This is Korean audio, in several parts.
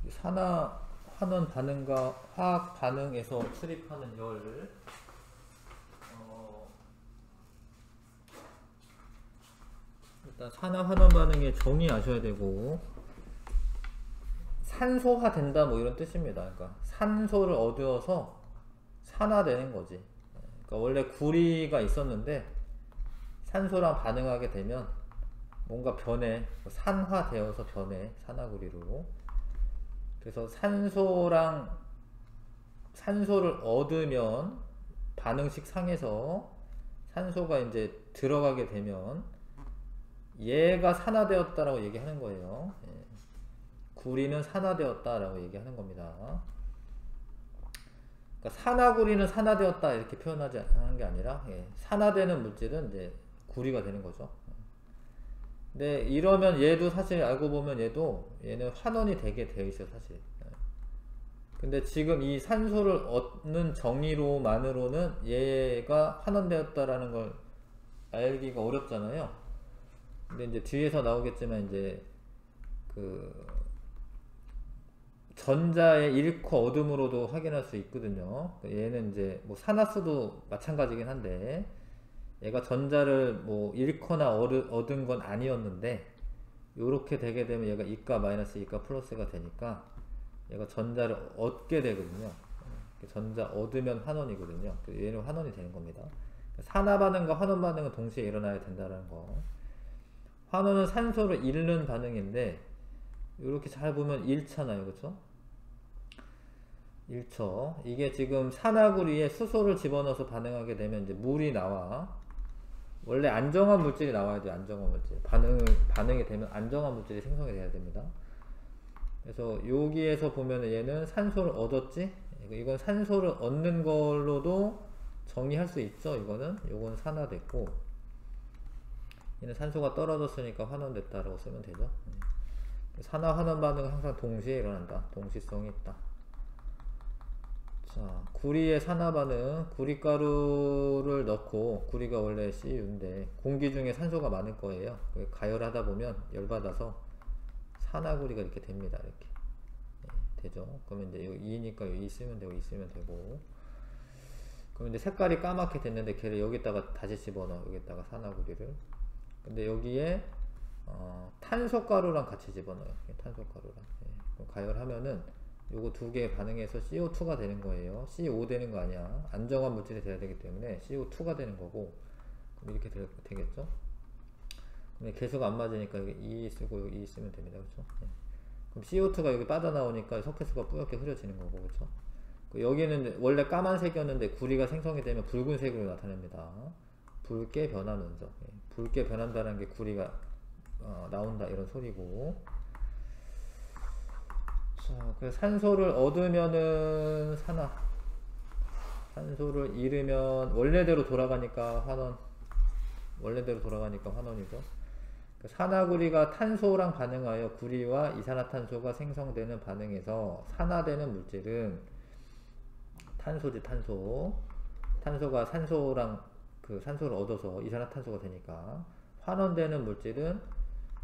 산화하는 반응과 화학 반응에서 출입하는 열. 일단 산화환원 반응의 정의 아셔야 되고, 산소화 된다 뭐 이런 뜻입니다. 그러니까 산소를 얻어서 산화되는 거지. 그러니까 원래 구리가 있었는데 산소랑 반응하게 되면 뭔가 변해, 산화되어서 변해, 산화구리로. 그래서 산소를 얻으면 반응식 상에서 산소가 이제 들어가게 되면 얘가 산화되었다라고 얘기하는 거예요. 구리는 산화되었다라고 얘기하는 겁니다. 그러니까 산화구리는 산화되었다 이렇게 표현하지 하는 게 아니라, 산화되는 물질은 이제 구리가 되는 거죠. 근데 이러면 얘도 사실 알고 보면 얘는 환원이 되게 되어 있어요, 사실. 근데 지금 이 산소를 얻는 정의로만으로는 얘가 환원되었다라는 걸 알기가 어렵잖아요. 근데 이제 뒤에서 나오겠지만 이제 그 전자의 잃고 얻음으로도 확인할 수 있거든요. 얘는 이제 뭐 산화수도 마찬가지긴 한데 얘가 전자를 뭐 잃거나 얻은 건 아니었는데 요렇게 되게 되면 얘가 이가 마이너스 이가 플러스가 되니까 얘가 전자를 얻게 되거든요. 전자 얻으면 환원이거든요. 얘는 환원이 되는 겁니다. 산화 반응과 환원 반응은 동시에 일어나야 된다는 거. 환원은 산소를 잃는 반응인데 이렇게 잘 보면 잃잖아요, 그렇죠? 잃죠. 이게 지금 산화구리에 수소를 집어넣어서 반응하게 되면 이제 물이 나와. 원래 안정한 물질이 나와야 돼요. 안정한 물질. 반응이 되면 안정한 물질이 생성이 돼야 됩니다. 그래서 여기에서 보면 얘는 산소를 얻었지? 이건 산소를 얻는 걸로도 정의할 수 있죠. 요건 산화됐고, 얘는 산소가 떨어졌으니까 환원됐다라고 쓰면 되죠. 산화 환원 반응은 항상 동시에 일어난다. 동시성이 있다. 자, 구리의 산화 반응, 구리가루를 넣고, 구리가 원래 CU인데 공기 중에 산소가 많을 거예요. 가열하다 보면 열받아서 산화구리가 이렇게 됩니다. 이렇게 되죠. 그러면 이제 여기 2니까 여기 2 쓰면 되고 2 쓰면 되고, 그럼 이제 색깔이 까맣게 됐는데 걔를 여기다가 다시 집어넣어. 여기다가 산화구리를. 근데 여기에 탄소가루랑 같이 집어넣어요. 탄소가루랑. 그럼 가열하면은 요거 두 개 반응해서 CO2가 되는 거예요. CO 되는 거 아니야. 안정한 물질이 돼야 되기 때문에 CO2가 되는 거고, 그럼 이렇게 되겠죠? 근데 개수가 안 맞으니까 여기 2 쓰고 여기 2 쓰면 됩니다. 그렇죠? 그럼 CO2가 여기 빠져나오니까 석회수가 뿌옇게 흐려지는 거고, 그렇죠? 여기는 원래 까만색이었는데 구리가 생성이 되면 붉은색으로 나타납니다. 붉게 변하면서. 붉게 변한다는 게 구리가 나온다 이런 소리고. 자, 그래서 산소를 얻으면은 산화, 산소를 잃으면 원래대로 돌아가니까 환원, 원래대로 돌아가니까 환원이죠. 산화구리가 탄소랑 반응하여 구리와 이산화탄소가 생성되는 반응에서 산화되는 물질은 탄소지, 탄소. 탄소가 산소랑 산소를 얻어서 이산화탄소가 되니까 환원되는 물질은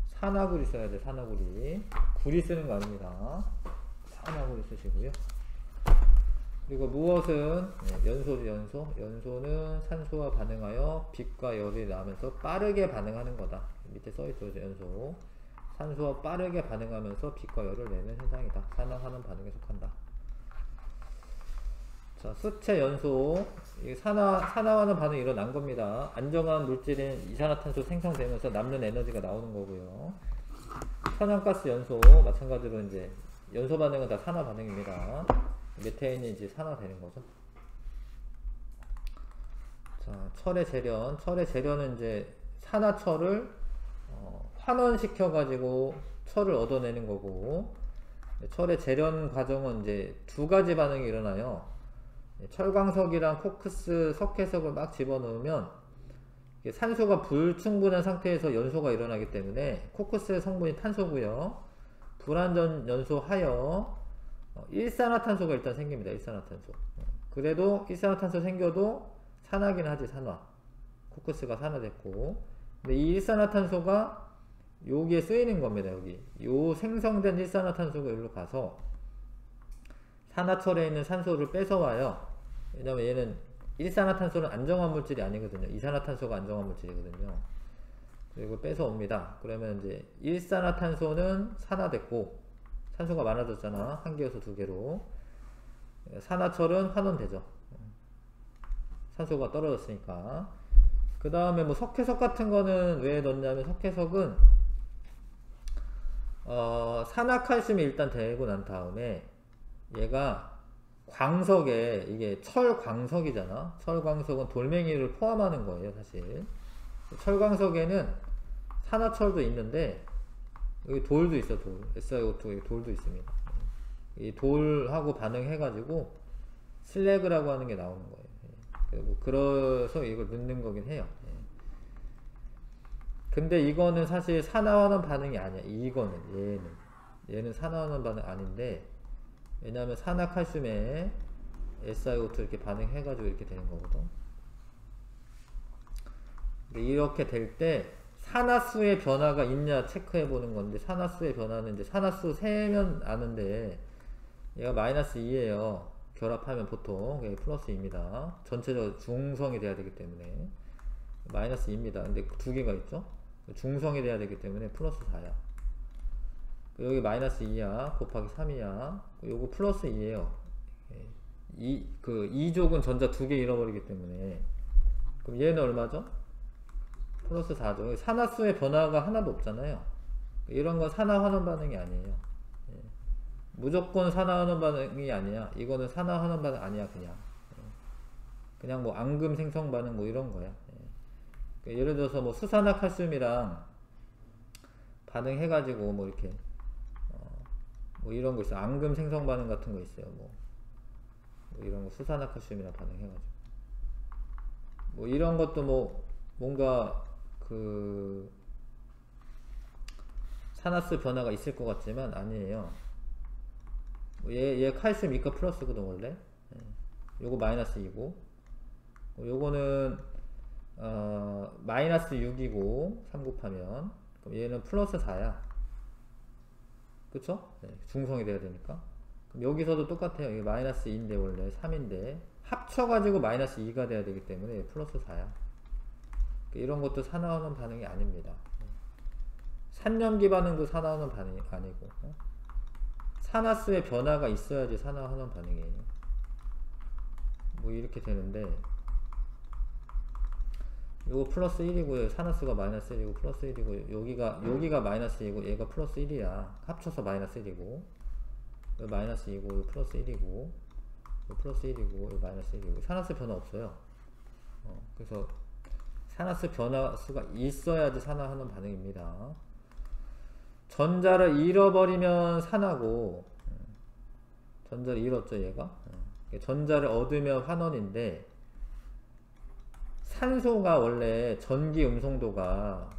산화구리 써야 돼. 산화구리. 구리 쓰는 거 아닙니다. 산화구리 쓰시고요. 그리고 무엇은 연소죠. 연소는 산소와 반응하여 빛과 열이 나면서 빠르게 반응하는 거다. 밑에 써있죠. 연소. 산소와 빠르게 반응하면서 빛과 열을 내는 현상이다. 산화하는 반응에 속한다. 자, 수체 연소. 산화하는 반응이 일어난 겁니다. 안정한 물질인 이산화탄소 생성되면서 남는 에너지가 나오는 거고요. 천연가스 연소 마찬가지로 이제 연소 반응은 다 산화 반응입니다. 메테인이 이제 산화되는 거죠. 자, 철의 재련. 철의 재련은 이제 산화철을 환원시켜 가지고 철을 얻어내는 거고, 철의 재련 과정은 이제 두 가지 반응이 일어나요. 철광석이랑 코크스 석회석을 막 집어넣으면 산소가 불충분한 상태에서 연소가 일어나기 때문에 코크스의 성분이 탄소고요. 불완전 연소하여 일산화탄소가 일단 생깁니다. 일산화탄소. 그래도 일산화탄소 생겨도 산화긴 하지, 산화. 코크스가 산화됐고. 근데 이 일산화탄소가 여기에 쓰이는 겁니다. 여기 요 생성된 일산화탄소가 여기로 가서 산화철에 있는 산소를 뺏어와요. 왜냐면 얘는 일산화탄소는 안정화 물질이 아니거든요. 이산화탄소가 안정화 물질이거든요. 그리고 뺏어옵니다. 그러면 이제 일산화탄소는 산화됐고 산소가 많아졌잖아. 한 개에서 두 개로. 산화철은 환원되죠. 산소가 떨어졌으니까. 그 다음에 뭐 석회석 같은 거는 왜 넣냐면 석회석은 산화칼슘이 일단 되고 난 다음에 얘가 광석에 이게 철광석이잖아. 철광석은 돌멩이를 포함하는 거예요 사실. 철광석에는 산화철도 있는데 여기 돌도 있어. 돌 SiO2 돌도 있습니다. 이 돌하고 반응해 가지고 슬래그라고 하는 게 나오는 거예요. 그리고 그래서 이걸 넣는 거긴 해요. 근데 이거는 사실 산화환원 반응이 아니야. 이거는 얘는 산화환원 반응 아닌데, 왜냐하면 산화칼슘에 SiO2 이렇게 반응해 가지고 이렇게 되는 거거든. 이렇게 될 때 산화수의 변화가 있냐 체크해 보는 건데, 산화수의 변화는 이제 산화수 세면 아는데 얘가 마이너스 2예요. 결합하면 보통 플러스 2입니다. 전체적으로 중성이 돼야 되기 때문에 마이너스 2입니다. 근데 두 개가 있죠. 중성이 돼야 되기 때문에 플러스 4야. 여기 마이너스 2야. 곱하기 3이야. 요거 플러스 2에요. 2족은 전자 두 개 잃어버리기 때문에. 그럼 얘는 얼마죠? 플러스 4죠. 산화수의 변화가 하나도 없잖아요. 이런 건 산화환원 반응이 아니에요. 무조건 산화환원 반응이 아니야. 이거는 산화환원 반응 아니야. 그냥 뭐 앙금 생성 반응 뭐 이런 거야. 예를 들어서 뭐 수산화칼슘이랑 반응해가지고 뭐 이렇게 뭐 이런 거 있어. 앙금 생성 반응 같은 거 있어요. 뭐 이런 거 수산화칼슘이랑 반응해가지고 뭐 이런 것도 뭐 뭔가 그 산화수 변화가 있을 것 같지만 아니에요. 얘 칼슘 2가 플러스거든 원래. 요거 마이너스 2고 요거는 마이너스 6이고 3 곱하면 그럼 얘는 플러스 4야. 그쵸? 중성이 돼야 되니까. 그럼 여기서도 똑같아요. 이게 마이너스 2인데 원래 3인데 합쳐가지고 마이너스 2가 돼야 되기 때문에 플러스 4야. 이런 것도 산화환원 반응이 아닙니다. 산염기 반응도 산화환원 반응이 아니고 산화수의 변화가 있어야지 산화환원 반응이에요. 뭐 이렇게 되는데 요거 플러스 1이고요. 산화수가 마이너스 1이고 플러스 1이고 여기가 마이너스 2고 얘가 플러스 1이야. 합쳐서 마이너스 1이고 여기 마이너스 2고 여기 플러스 1이고 여기 플러스 1이고 여기 마이너스 1이고 산화수 변화 없어요. 그래서 산화수 변화수가 있어야지 산화하는 반응입니다. 전자를 잃어버리면 산화고 전자를 잃었죠 얘가. 전자를 얻으면 환원인데 산소가 원래 전기 음성도가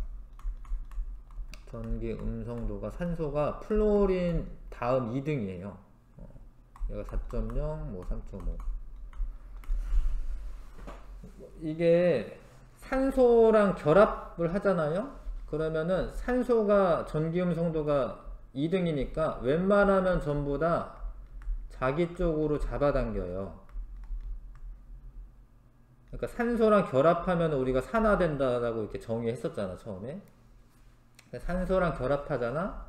산소가 플로린 다음 2등이에요. 얘가 4.0 뭐 3.5 이게 산소랑 결합을 하잖아요. 그러면은 산소가 전기 음성도가 2등이니까 웬만하면 전부 다 자기 쪽으로 잡아당겨요. 그러니까 산소랑 결합하면 우리가 산화된다라고 이렇게 정의했었잖아 처음에. 산소랑 결합하잖아.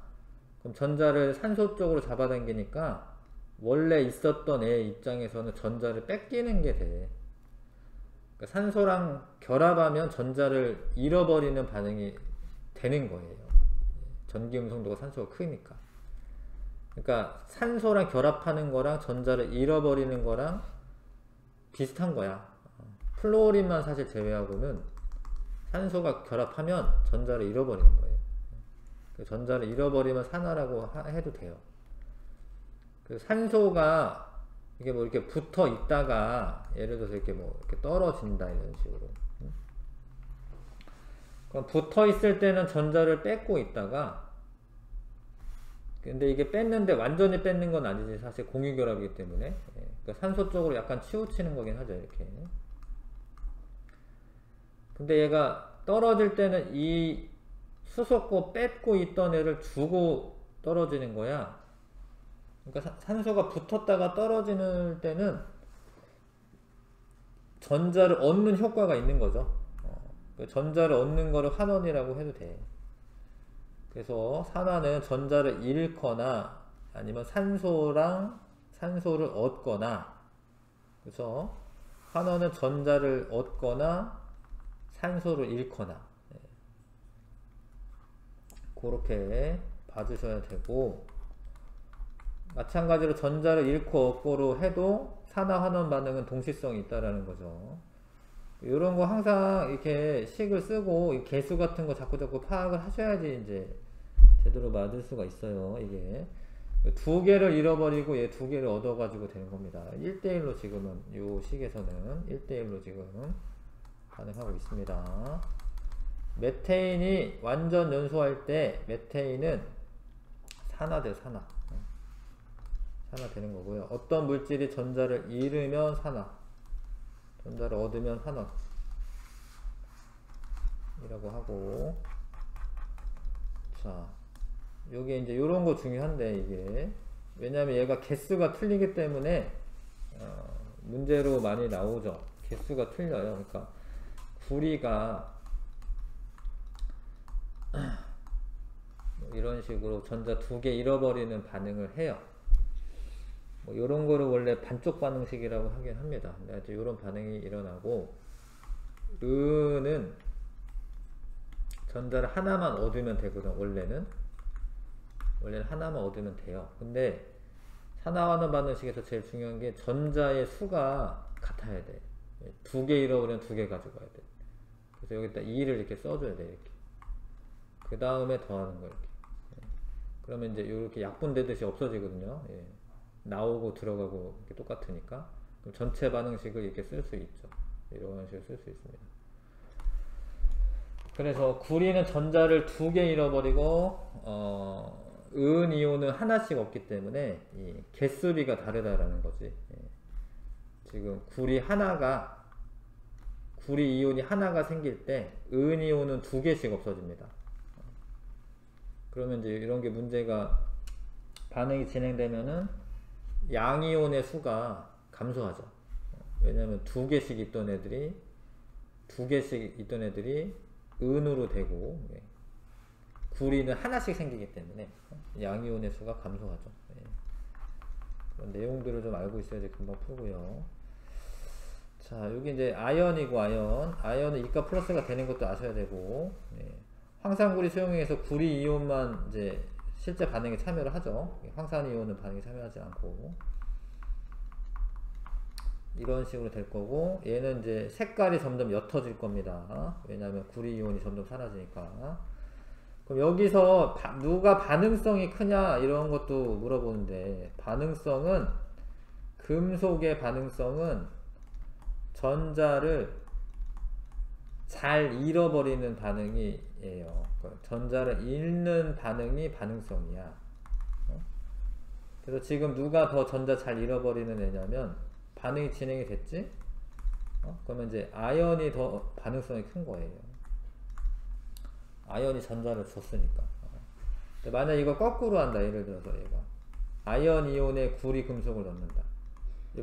그럼 전자를 산소 쪽으로 잡아당기니까 원래 있었던 애 입장에서는 전자를 뺏기는 게 돼. 그러니까 산소랑 결합하면 전자를 잃어버리는 반응이 되는 거예요. 전기 음성도가 산소가 크니까. 그러니까 산소랑 결합하는 거랑 전자를 잃어버리는 거랑 비슷한 거야. 플로린만 사실 제외하고는 산소가 결합하면 전자를 잃어버리는 거예요. 전자를 잃어버리면 산화라고 해도 돼요. 그 산소가 이게 뭐 이렇게 붙어 있다가 예를 들어서 이렇게 뭐 이렇게 떨어진다 이런 식으로. 그럼 붙어 있을 때는 전자를 뺏고 있다가 근데 이게 뺐는데 완전히 뺏는 건 아니지. 사실 공유결합이기 때문에. 그러니까 산소 쪽으로 약간 치우치는 거긴 하죠 이렇게. 근데 얘가 떨어질 때는 이 수소고 뺏고 있던 애를 주고 떨어지는 거야. 그러니까 산소가 붙었다가 떨어지는 때는 전자를 얻는 효과가 있는 거죠. 그 전자를 얻는 거를 환원이라고 해도 돼. 그래서 산화는 전자를 잃거나 아니면 산소를 얻거나, 그래서 환원은 전자를 얻거나 산소를 잃거나, 그렇게 봐주셔야 되고, 마찬가지로 전자를 잃고 얻고로 해도 산화 환원 반응은 동시성이 있다라는 거죠. 이런 거 항상 이렇게 식을 쓰고 이 개수 같은 거 자꾸 파악을 하셔야지 이제 제대로 맞을 수가 있어요. 이게 두 개를 잃어버리고 얘 두 개를 얻어가지고 되는 겁니다. 1대1로 지금은 요 식에서는 1대1로 지금 반응하고 있습니다. 메테인이 완전 연소할 때 메테인은 산화돼, 산화 되는 거고요. 어떤 물질이 전자를 잃으면 산화, 전자를 얻으면 환원 이라고 하고, 자, 요게 이제 요런 거 중요한데, 이게 왜냐면 얘가 개수가 틀리기 때문에 문제로 많이 나오죠. 개수가 틀려요. 그러니까 구리가 이런 식으로 전자 두 개 잃어버리는 반응을 해요. 뭐 요런 거를 원래 반쪽 반응식이라고 하긴 합니다. 근데 아주 요런 반응이 일어나고, 은은 전자를 하나만 얻으면 되거든. 원래는 하나만 얻으면 돼요. 근데 산화환원 반응식에서 제일 중요한 게 전자의 수가 같아야 돼. 두 개 잃어버리면 두 개 가져가야 돼. 그래서 여기다 2를 이렇게 써줘야 돼. 이렇게. 그 다음에 더하는 거 이렇게. 그러면 이제 이렇게 약분되듯이 없어지거든요. 예. 나오고 들어가고 이렇게 똑같으니까. 그럼 전체 반응식을 이렇게 쓸 수 있죠. 이런 식으로 쓸 수 있습니다. 그래서 구리는 전자를 두 개 잃어버리고 은 이온은 하나씩 없기 때문에 이 개수비가 다르다라는 거지. 예. 지금 구리 이온이 하나가 생길 때 은 이온은 두 개씩 없어집니다. 그러면 이제 이런 게 문제가 반응이 진행되면은 양이온의 수가 감소하죠. 왜냐면 두 개씩 있던 애들이 은으로 되고, 구리는 하나씩 생기기 때문에 양이온의 수가 감소하죠. 그런 내용들을 좀 알고 있어야지 금방 풀고요. 자, 여기 이제 아연이고, 아연은 이가 플러스가 되는 것도 아셔야 되고, 황산구리 수용액에서 구리 이온만 이제 실제 반응에 참여를 하죠. 황산 이온은 반응에 참여하지 않고, 이런 식으로 될 거고, 얘는 이제 색깔이 점점 옅어질 겁니다. 왜냐하면 구리 이온이 점점 사라지니까. 그럼 여기서 누가 반응성이 크냐 이런 것도 물어보는데, 금속의 반응성은 전자를 잘 잃어버리는 반응이에요. 전자를 잃는 반응이 반응성이야. 그래서 지금 누가 더 전자 잘 잃어버리는 애냐면, 반응이 진행이 됐지? 그러면 이제 아연이 더 반응성이 큰 거예요. 아연이 전자를 줬으니까. 근데 만약 이거 거꾸로 한다. 예를 들어서 얘가 아연 이온에 구리 금속을 넣는다.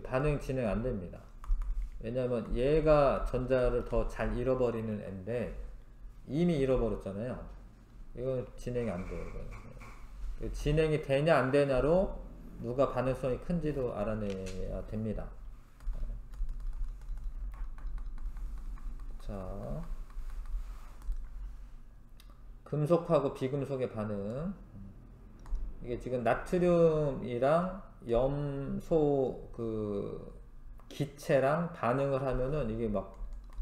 반응 진행 안 됩니다. 왜냐면 얘가 전자를 더 잘 잃어버리는 애인데 이미 잃어버렸잖아요. 이건 진행이 안 돼요. 이거는. 진행이 되냐 안 되냐로 누가 반응성이 큰지도 알아내야 됩니다. 자, 금속하고 비금속의 반응. 이게 지금 나트륨이랑 염소 기체랑 반응을 하면은 이게 막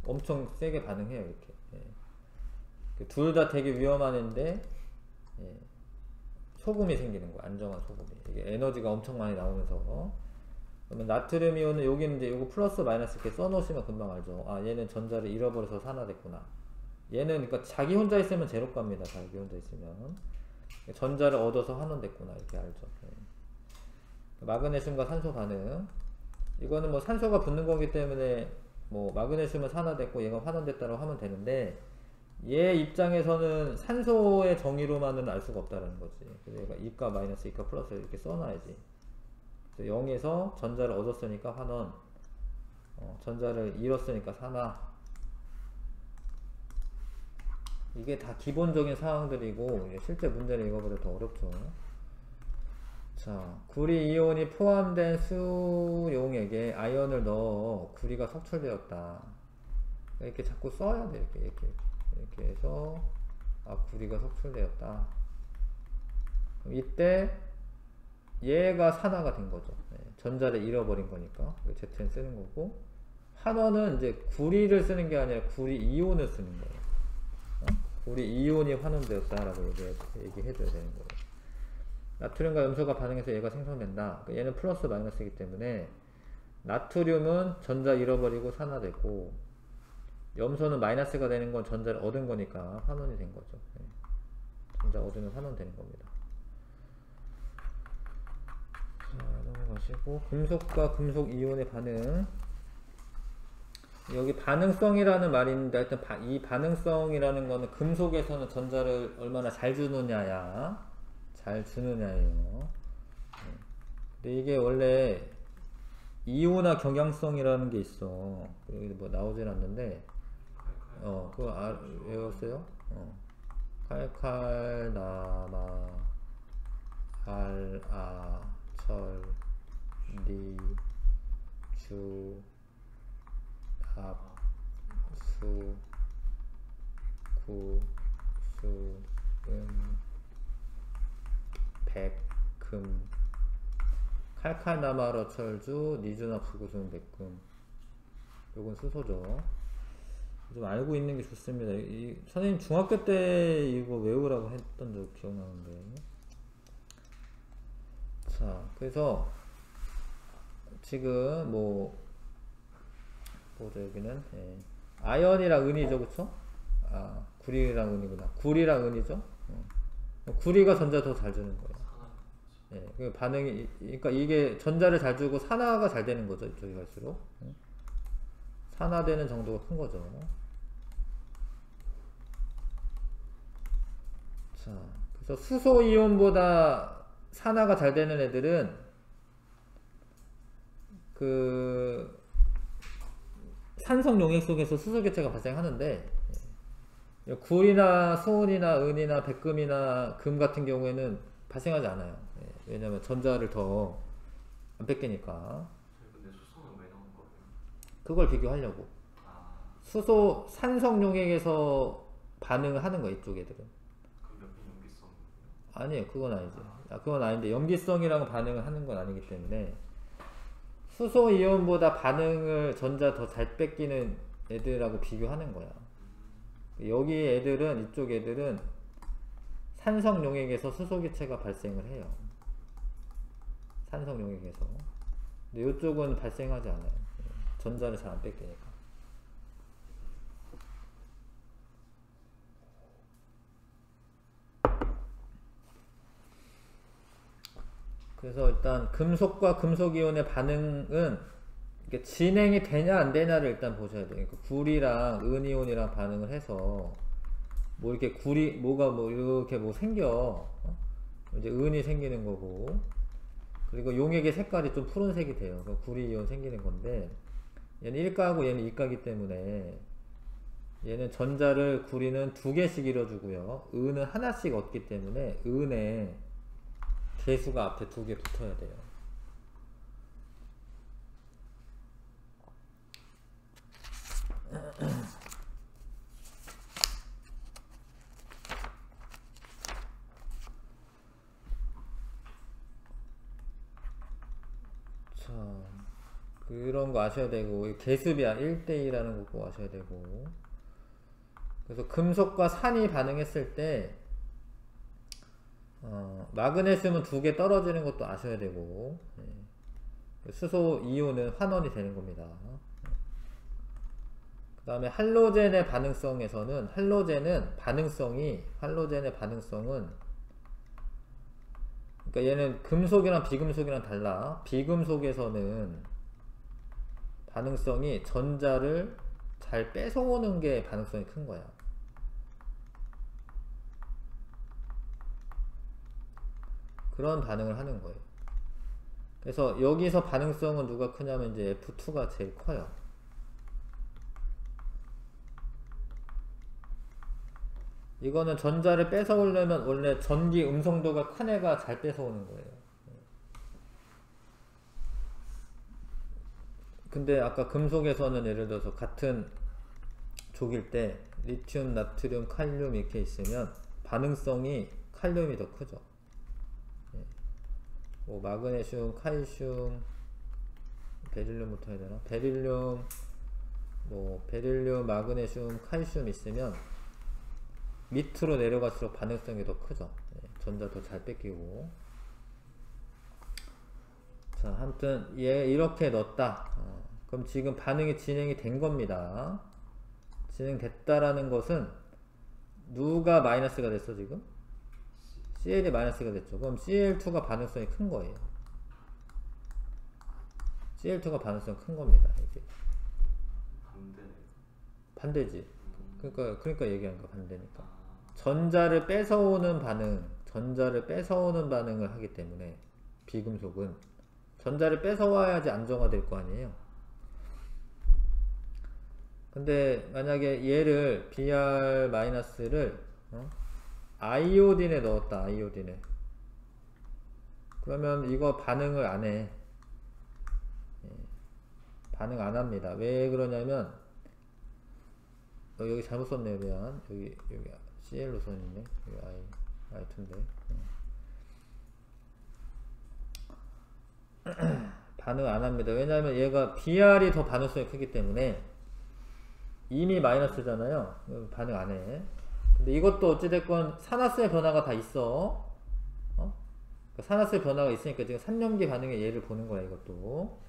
엄청 세게 반응해요. 이렇게. 둘 다 되게 위험한 애인데, 소금이 생기는 거야. 안정한 소금이. 이게 에너지가 엄청 많이 나오면서. 그러면 나트륨 이온은 여기는 이제 요거 플러스 마이너스 이렇게 써놓으시면 금방 알죠. 아, 얘는 전자를 잃어버려서 산화됐구나. 얘는 그러니까 자기 혼자 있으면 제로가입니다. 자기 혼자 있으면 전자를 얻어서 환원됐구나 이렇게 알죠. 마그네슘과 산소 반응. 이거는 뭐 산소가 붙는 거기 때문에 뭐 마그네슘은 산화됐고 얘가 환원됐다고 하면 되는데, 얘 입장에서는 산소의 정의로만은 알 수가 없다라는 거지. 그래서 얘가 이가 마이너스 이가 플러스 이렇게 써놔야지. 그래서 0에서 전자를 얻었으니까 환원, 전자를 잃었으니까 산화. 이게 다 기본적인 사항들이고 실제 문제는 이거보다 더 어렵죠. 자, 구리 이온이 포함된 수용액에 아연을 넣어 구리가 석출되었다. 이렇게 자꾸 써야 돼. 이렇게 해서 구리가 석출되었다. 그럼 이때 얘가 산화가 된 거죠. 전자를 잃어버린 거니까 Z는 쓰는 거고, 환원은 이제 구리를 쓰는 게 아니라 구리 이온을 쓰는 거예요. 구리 이온이 환원되었다라고 얘기해줘야 되는 거예요. 나트륨과 염소가 반응해서 얘가 생성된다. 얘는 플러스 마이너스이기 때문에 나트륨은 전자 잃어버리고 산화되고, 염소는 마이너스가 되는 건 전자를 얻은 거니까 환원이 된 거죠. 전자 얻으면 환원되는 겁니다. 자, 넘어가시고, 금속과 금속 이온의 반응. 여기 반응성이라는 말이 있는데, 하여튼 이 반응성이라는 거는 금속에서는 전자를 얼마나 잘 주느냐예요. 근데 이게 원래 이온화 경향성이라는 게 있어. 여기 뭐 나오진 않는데, 그거 외웠어요? 칼칼, 나마, 알아, 철, 리, 주, 합, 수, 구, 수, 백, 금. 칼칼나마러철주, 니주나 부구순, 백금. 요건 수소죠. 좀 알고 있는 게 좋습니다. 선생님 중학교 때 이거 외우라고 했던 적 기억나는데. 자, 그래서 지금 보죠. 여기는 아연이랑 은이죠, 그쵸? 구리랑 은이구나. 구리랑 은이죠. 구리가 전자 더 잘 주는 거예요. 그 반응이, 그러니까 이게 전자를 잘 주고 산화가 잘 되는 거죠. 이쪽이 갈수록 산화되는 정도가 큰 거죠. 자, 그래서 수소 이온보다 산화가 잘 되는 애들은 그 산성 용액 속에서 수소 개체가 발생하는데, 구리나 수온이나 은이나 백금이나 금 같은 경우에는 발생하지 않아요. 왜냐면 전자를 더 안 뺏기니까. 근데 수소는 왜 나온 거예요? 그걸 비교하려고. 수소 산성 용액에서 반응을 하는 거야, 이쪽 애들은. 그럼 옆에 염기성? 아니에요, 그건 아니지. 그건 아닌데 염기성이랑 반응을 하는 건 아니기 때문에 수소 이온보다 반응을 전자 더 잘 뺏기는 애들하고 비교하는 거야. 여기 애들은, 이쪽 애들은 산성 용액에서 수소 기체가 발생을 해요. 산성 용액에서. 근데 이쪽은 발생하지 않아요. 전자를 잘 안 뺏기니까. 그래서 일단 금속과 금속이온의 반응은 이게 진행이 되냐 안 되냐를 일단 보셔야 돼요. 그러니까 구리랑 은이온이랑 반응을 해서 뭐 이렇게 뭐가 이렇게 생겨. 이제 은이 생기는 거고, 그리고 용액의 색깔이 좀 푸른색이 돼요. 구리 이온 생기는 건데, 얘는 1가고 얘는 2가기 때문에 얘는 전자를 구리는 2개씩 잃어주고요. 은은 하나씩 얻기 때문에 은에 개수가 앞에 2개 붙어야 돼요. 자, 그런 거 아셔야 되고, 개수비야 1대2라는 거 꼭 아셔야 되고. 그래서 금속과 산이 반응했을 때 마그네슘은 2개 떨어지는 것도 아셔야 되고, 수소 이온은 환원이 되는 겁니다. 그 다음에 할로젠의 반응성에서는 할로젠의 반응성은, 그러니까 얘는 금속이랑 비금속이랑 달라. 비금속에서는 반응성이 전자를 잘 뺏어오는 게 반응성이 큰 거야. 그런 반응을 하는 거예요. 그래서 여기서 반응성은 누가 크냐면 이제 F2가 제일 커요. 이거는 전자를 뺏어오려면 원래 전기 음성도가 큰 애가 잘 뺏어오는 거예요. 근데 아까 금속에서는 예를 들어서 같은 족일 때 리튬, 나트륨, 칼륨 이렇게 있으면 반응성이 칼륨이 더 크죠. 뭐 마그네슘, 칼슘, 베릴륨부터 해야 되나? 베릴륨, 마그네슘, 칼슘 있으면 밑으로 내려갈수록 반응성이 더 크죠. 전자 더 잘 뺏기고. 자, 아무튼 얘 이렇게 넣었다. 그럼 지금 반응이 진행이 된 겁니다. 진행됐다라는 것은 누가 마이너스가 됐어 지금? CL이 마이너스가 됐죠. 그럼 CL2가 반응성이 큰 거예요. CL2가 반응성이 큰 겁니다. 이게. 반대네. 반대지. 그러니까 얘기한 거 반대니까. 전자를 뺏어오는 반응을 하기 때문에 비금속은 전자를 뺏어와야지 안정화될 거 아니에요. 근데 만약에 얘를 Br-를 아이오딘에 넣었다. 아이오딘에. 그러면 이거 반응을 안 해. 반응 안 합니다. 왜 그러냐면 여기 잘못 썼네요. 미안. 여기 CL로 써있네. 여기 I2인데. 반응 안 합니다. 왜냐하면 얘가 BR이 더 반응성이 크기 때문에 이미 마이너스잖아요. 반응 안 해. 근데 이것도 어찌됐건 산화수의 변화가 다 있어. 그러니까 산화수의 변화가 있으니까 지금 3년기 반응의 예를 보는 거야, 이것도.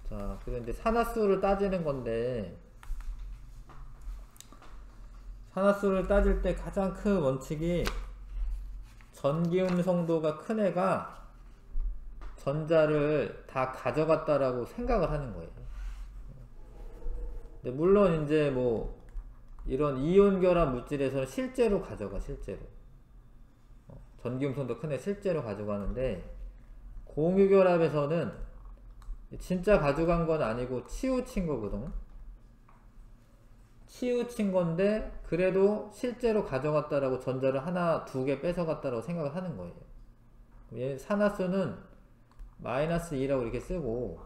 자, 그래서 이제 산화수를 따지는 건데, 산화수를 따질 때 가장 큰 원칙이 전기음성도가 큰 애가 전자를 다 가져갔다라고 생각을 하는 거예요. 근데 물론 이제 뭐 이런 이온 결합 물질에서는 실제로 가져가, 실제로. 전기음성도 큰 애 실제로 가져가는데, 공유 결합에서는 진짜 가져간 건 아니고 치우친 거거든. 치우친 건데 그래도 실제로 가져갔다라고 전자를 하나, 두 개 뺏어갔다라고 생각을 하는 거예요. 얘 산화수는 -2라고 이렇게 쓰고,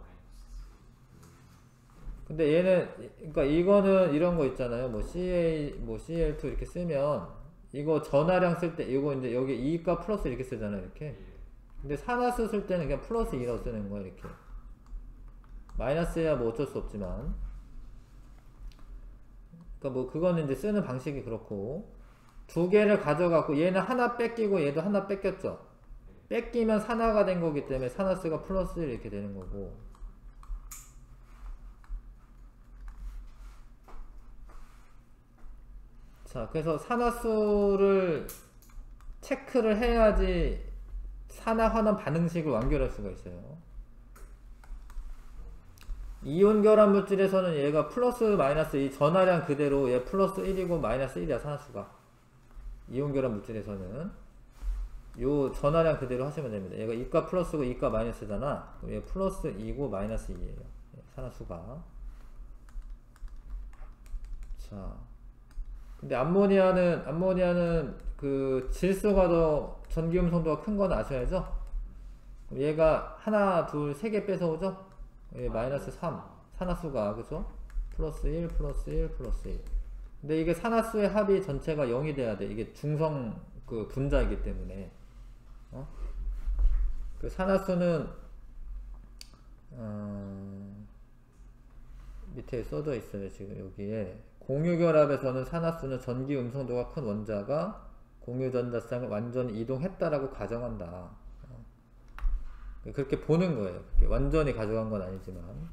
근데 얘는, 그러니까 이거는 이런 거 있잖아요. 뭐 CL2 이렇게 쓰면 이거 전하량 쓸 때 이거 이제 여기 2가 플러스 이렇게 쓰잖아요. 이렇게. 근데 산화수 쓸 때는 그냥 플러스 2라고 쓰는 거야. 이렇게. 마이너스야 뭐 어쩔 수 없지만. 그러니까 뭐 그거는 이제 쓰는 방식이 그렇고, 두 개를 가져갖고 얘는 하나 뺏기고 얘도 하나 뺏겼죠. 뺏기면 산화가 된 거기 때문에 산화수가 플러스 1 이렇게 되는 거고. 자, 그래서 산화수를 체크를 해야지 산화환원 반응식을 완결할 수가 있어요. 이온 결합 물질에서는 얘가 플러스 마이너스 이 전하량 그대로 얘 플러스 1이고 마이너스 1이야, 산화수가. 이온 결합 물질에서는 요 전하량 그대로 하시면 됩니다. 얘가 2가 플러스고 2가 마이너스잖아. 얘 플러스 2고 마이너스 2예요. 산화수가. 자, 근데 암모니아는 그 질소가 더 전기음성도가 큰 건 아셔야죠? 얘가 하나, 둘, 세 개 뺏어오죠? 얘 마이너스 3. 산화수가, 그죠? 플러스 1, 플러스 1, 플러스 1. 근데 이게 산화수의 합이 전체가 0이 돼야 돼. 이게 중성 그 분자이기 때문에. 그 산화수는, 밑에 써져 있어요. 지금 여기에. 공유결합에서는 산화수는 전기 음성도가 큰 원자가 공유전자쌍을 완전히 이동했다라고 가정한다. 그렇게 보는 거예요. 완전히 가져간 건 아니지만.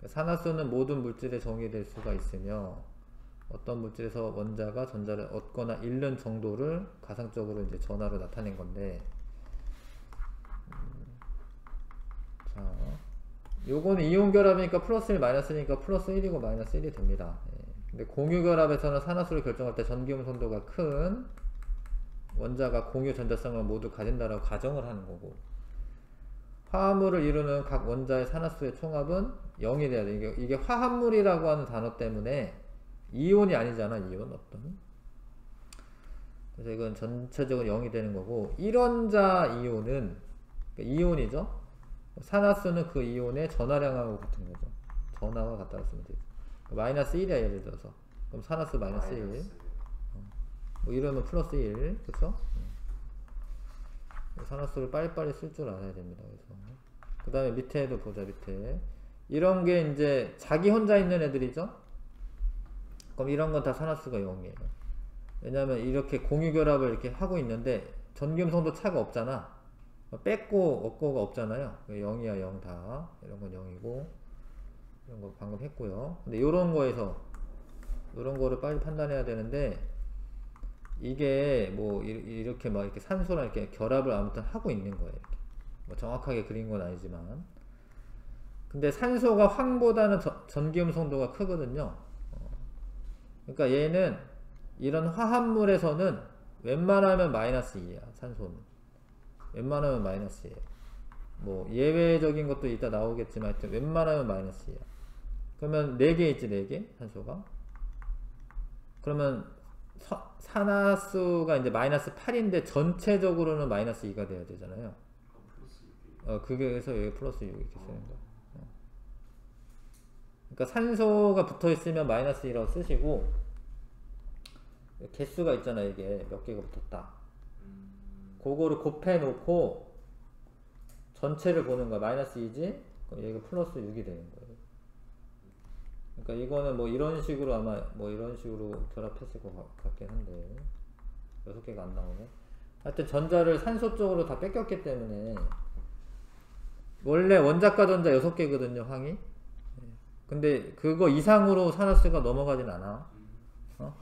산화수는 모든 물질에 정의될 수가 있으며, 어떤 물질에서 원자가 전자를 얻거나 잃는 정도를 가상적으로 이제 전하로 나타낸 건데, 자, 요거는 이온 결합이니까 플러스 1, 마이너스 1이니까 플러스 1이고 마이너스 1이 됩니다. 근데 공유 결합에서는 산화수를 결정할 때 전기 음성도가 큰 원자가 공유 전자성을 모두 가진다라고 가정을 하는 거고, 화합물을 이루는 각 원자의 산화수의 총합은 0이 돼야 돼. 이게 화합물이라고 하는 단어 때문에 이온이 아니잖아, 이온 어떤. 그래서 이건 전체적으로 0이 되는 거고, 1원자 이온은, 그러니까 이온이죠. 산화수는 그 이온의 전하량하고 같은 거죠. 전하와 같다고 쓰면 되죠. 마이너스 1이야, 예를 들어서. 그럼 산화수 마이너스 1. 뭐 이러면 플러스 1. 그쵸? 산화수를 빨리빨리 쓸 줄 알아야 됩니다. 그래서. 그 다음에 밑에도 보자, 밑에. 이런 게 이제 자기 혼자 있는 애들이죠? 그럼 이런 건 다 산화수가 0이에요. 왜냐면 이렇게 공유결합을 이렇게 하고 있는데 전기음성도 차가 없잖아. 뺐고 없고가 없잖아요. 0이야 0 다. 이런 건 0이고 이런 거 방금 했고요. 근데 요런 거에서 요런 거를 빨리 판단해야 되는데, 이게 뭐 이렇게 막 이렇게 산소랑 이렇게 결합을 아무튼 하고 있는 거예요. 이렇게. 뭐 정확하게 그린 건 아니지만. 근데 산소가 황보다는 전기음성도가 크거든요. 그러니까 얘는 이런 화합물에서는 웬만하면 마이너스 2야, 산소는. 웬만하면 마이너스 2야. 뭐 예외적인 것도 이따 나오겠지만 하여튼 웬만하면 마이너스 2야. 그러면 4개 있지, 4개 산소가. 그러면 산화수가 이제 마이너스 8인데 전체적으로는 마이너스 2가 돼야 되잖아요. 그게서 여기 플러스 6 이렇게 쓰는 거야. 그러니까 산소가 붙어 있으면 마이너스 2라고 쓰시고, 개수가 있잖아, 이게 몇 개가 붙었다. 그거를 곱해 놓고 전체를 보는 거야. 마이너스 2지? 그럼 여기가 플러스 6이 되는 거예요. 그러니까 이거는 뭐 이런 식으로 아마 뭐 이런 식으로 결합했을 것 같긴 한데 6개가 안 나오네. 하여튼 전자를 산소 쪽으로 다 뺏겼기 때문에, 원래 원자과 전자 6개거든요, 황이. 근데 그거 이상으로 산화수가 넘어가진 않아.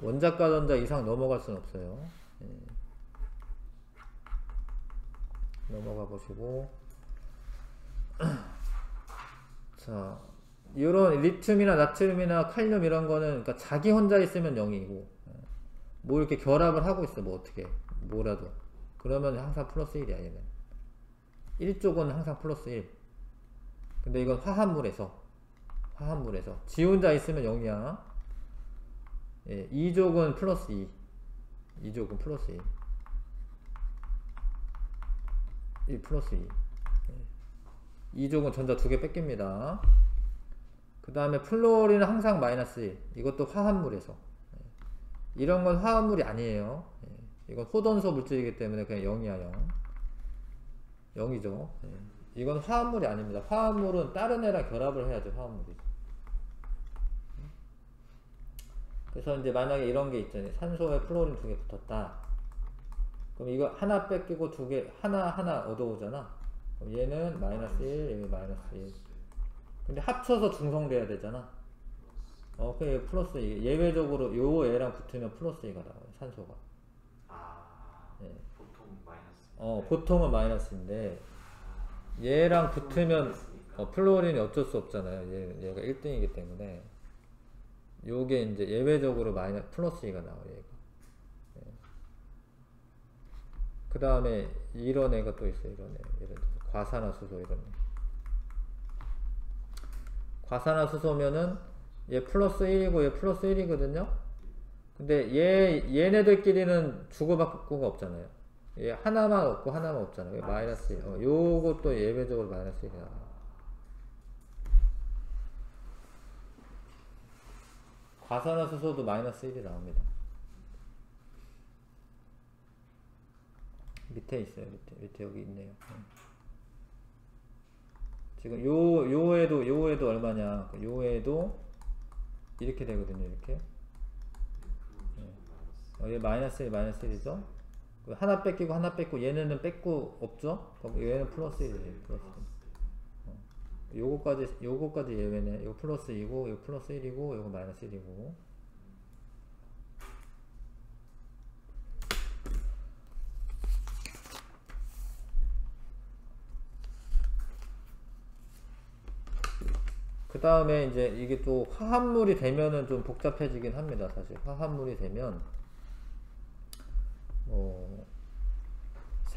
원자과 전자 이상 넘어갈 수는 없어요. 넘어가 보시고. 자, 이런 리튬이나 나트륨이나 칼륨 이런 거는 그러니까 자기 혼자 있으면 0이고, 뭐 이렇게 결합을 하고 있어, 뭐 어떻게 뭐라도, 그러면 항상 플러스 1이야 얘는. 1쪽은 항상 플러스 1. 근데 이건 화합물에서 지 혼자 있으면 0이야. 2족은 플러스 2. 2족은 플러스 2. 1 플러스 2. 2족은 전자 2개 뺏깁니다. 그 다음에 플로린은 항상 마이너스 1. 이것도 화합물에서. 이런 건 화합물이 아니에요. 이건 호돈소 물질이기 때문에 그냥 0이야 0. 0이죠. 이건 화합물이 아닙니다. 화합물은 다른 애랑 결합을 해야죠, 화합물이. 그래서 이제 만약에 이런 게 있잖아요. 산소에 플로린 2개 붙었다. 그럼 이거 하나 뺏기고 2개, 하나 얻어오잖아. 그럼 얘는 마이너스 1, 얘는 마이너스 1. 근데 합쳐서 중성돼야 되잖아. 그 플러스 2. 예외적으로 요 애랑 붙으면 플러스 2가 나와요, 산소가. 보통 마이너스. 보통은 마이너스인데, 얘랑 붙으면 플로린이 어쩔 수 없잖아요. 얘가 1등이기 때문에. 요게 이제 예외적으로 플러스 2가 나와요, 얘가. 그 다음에 이런 애가 또 있어요, 이런 애. 예를 들어서 과산화수소 이런 애. 과산화수소면은 얘 플러스 1이고 얘 플러스 1이거든요. 근데 얘네들끼리는 주고받고가 없잖아요. 얘 하나만 없고 하나만 없잖아요. 마이너스 1. 요것도 예외적으로 마이너스 1이 나와요. 과산화수소도 마이너스 1이 나옵니다. 밑에 있어요. 밑에 여기 있네요. 지금 요 애도 얼마냐? 요 애도 이렇게 되거든요. 이렇게. 얘 마이너스 1, 마이너스 1이죠? 하나 뺏기고 하나 뺏고 얘네는 뺏고 없죠? 그럼 얘는 플러스 1이에요. 플러스 1. 요거까지 예외네. 이거 플러스 2고, 이거 플러스 1이고, 이거 마이너스 1이고. 그 다음에 이제 이게 또 화합물이 되면은 좀 복잡해지긴 합니다. 사실 화합물이 되면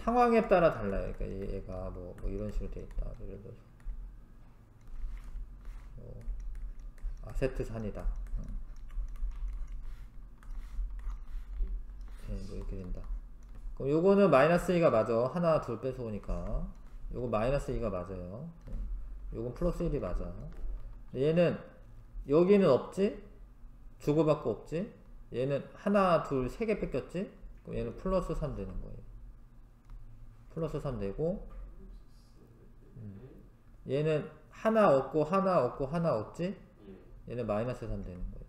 상황에 따라 달라요. 그러니까 얘가 뭐 이런 식으로 돼 있다. 예를 들어서 뭐 아세트 산이다. 뭐 이렇게 된다. 그럼 요거는 마이너스 2가 맞아. 하나 둘 뺏어오니까 요거 마이너스 2가 맞아요. 요건 플러스 1이 맞아. 얘는 여기는 없지? 주고받고 없지? 얘는 하나 둘 세 개 뺏겼지? 그럼 얘는 플러스 3 되는 거예요. 플러스 3 되고 얘는 하나 없고 하나 없고 하나 없지? 얘는 마이너스 3 되는 거예요.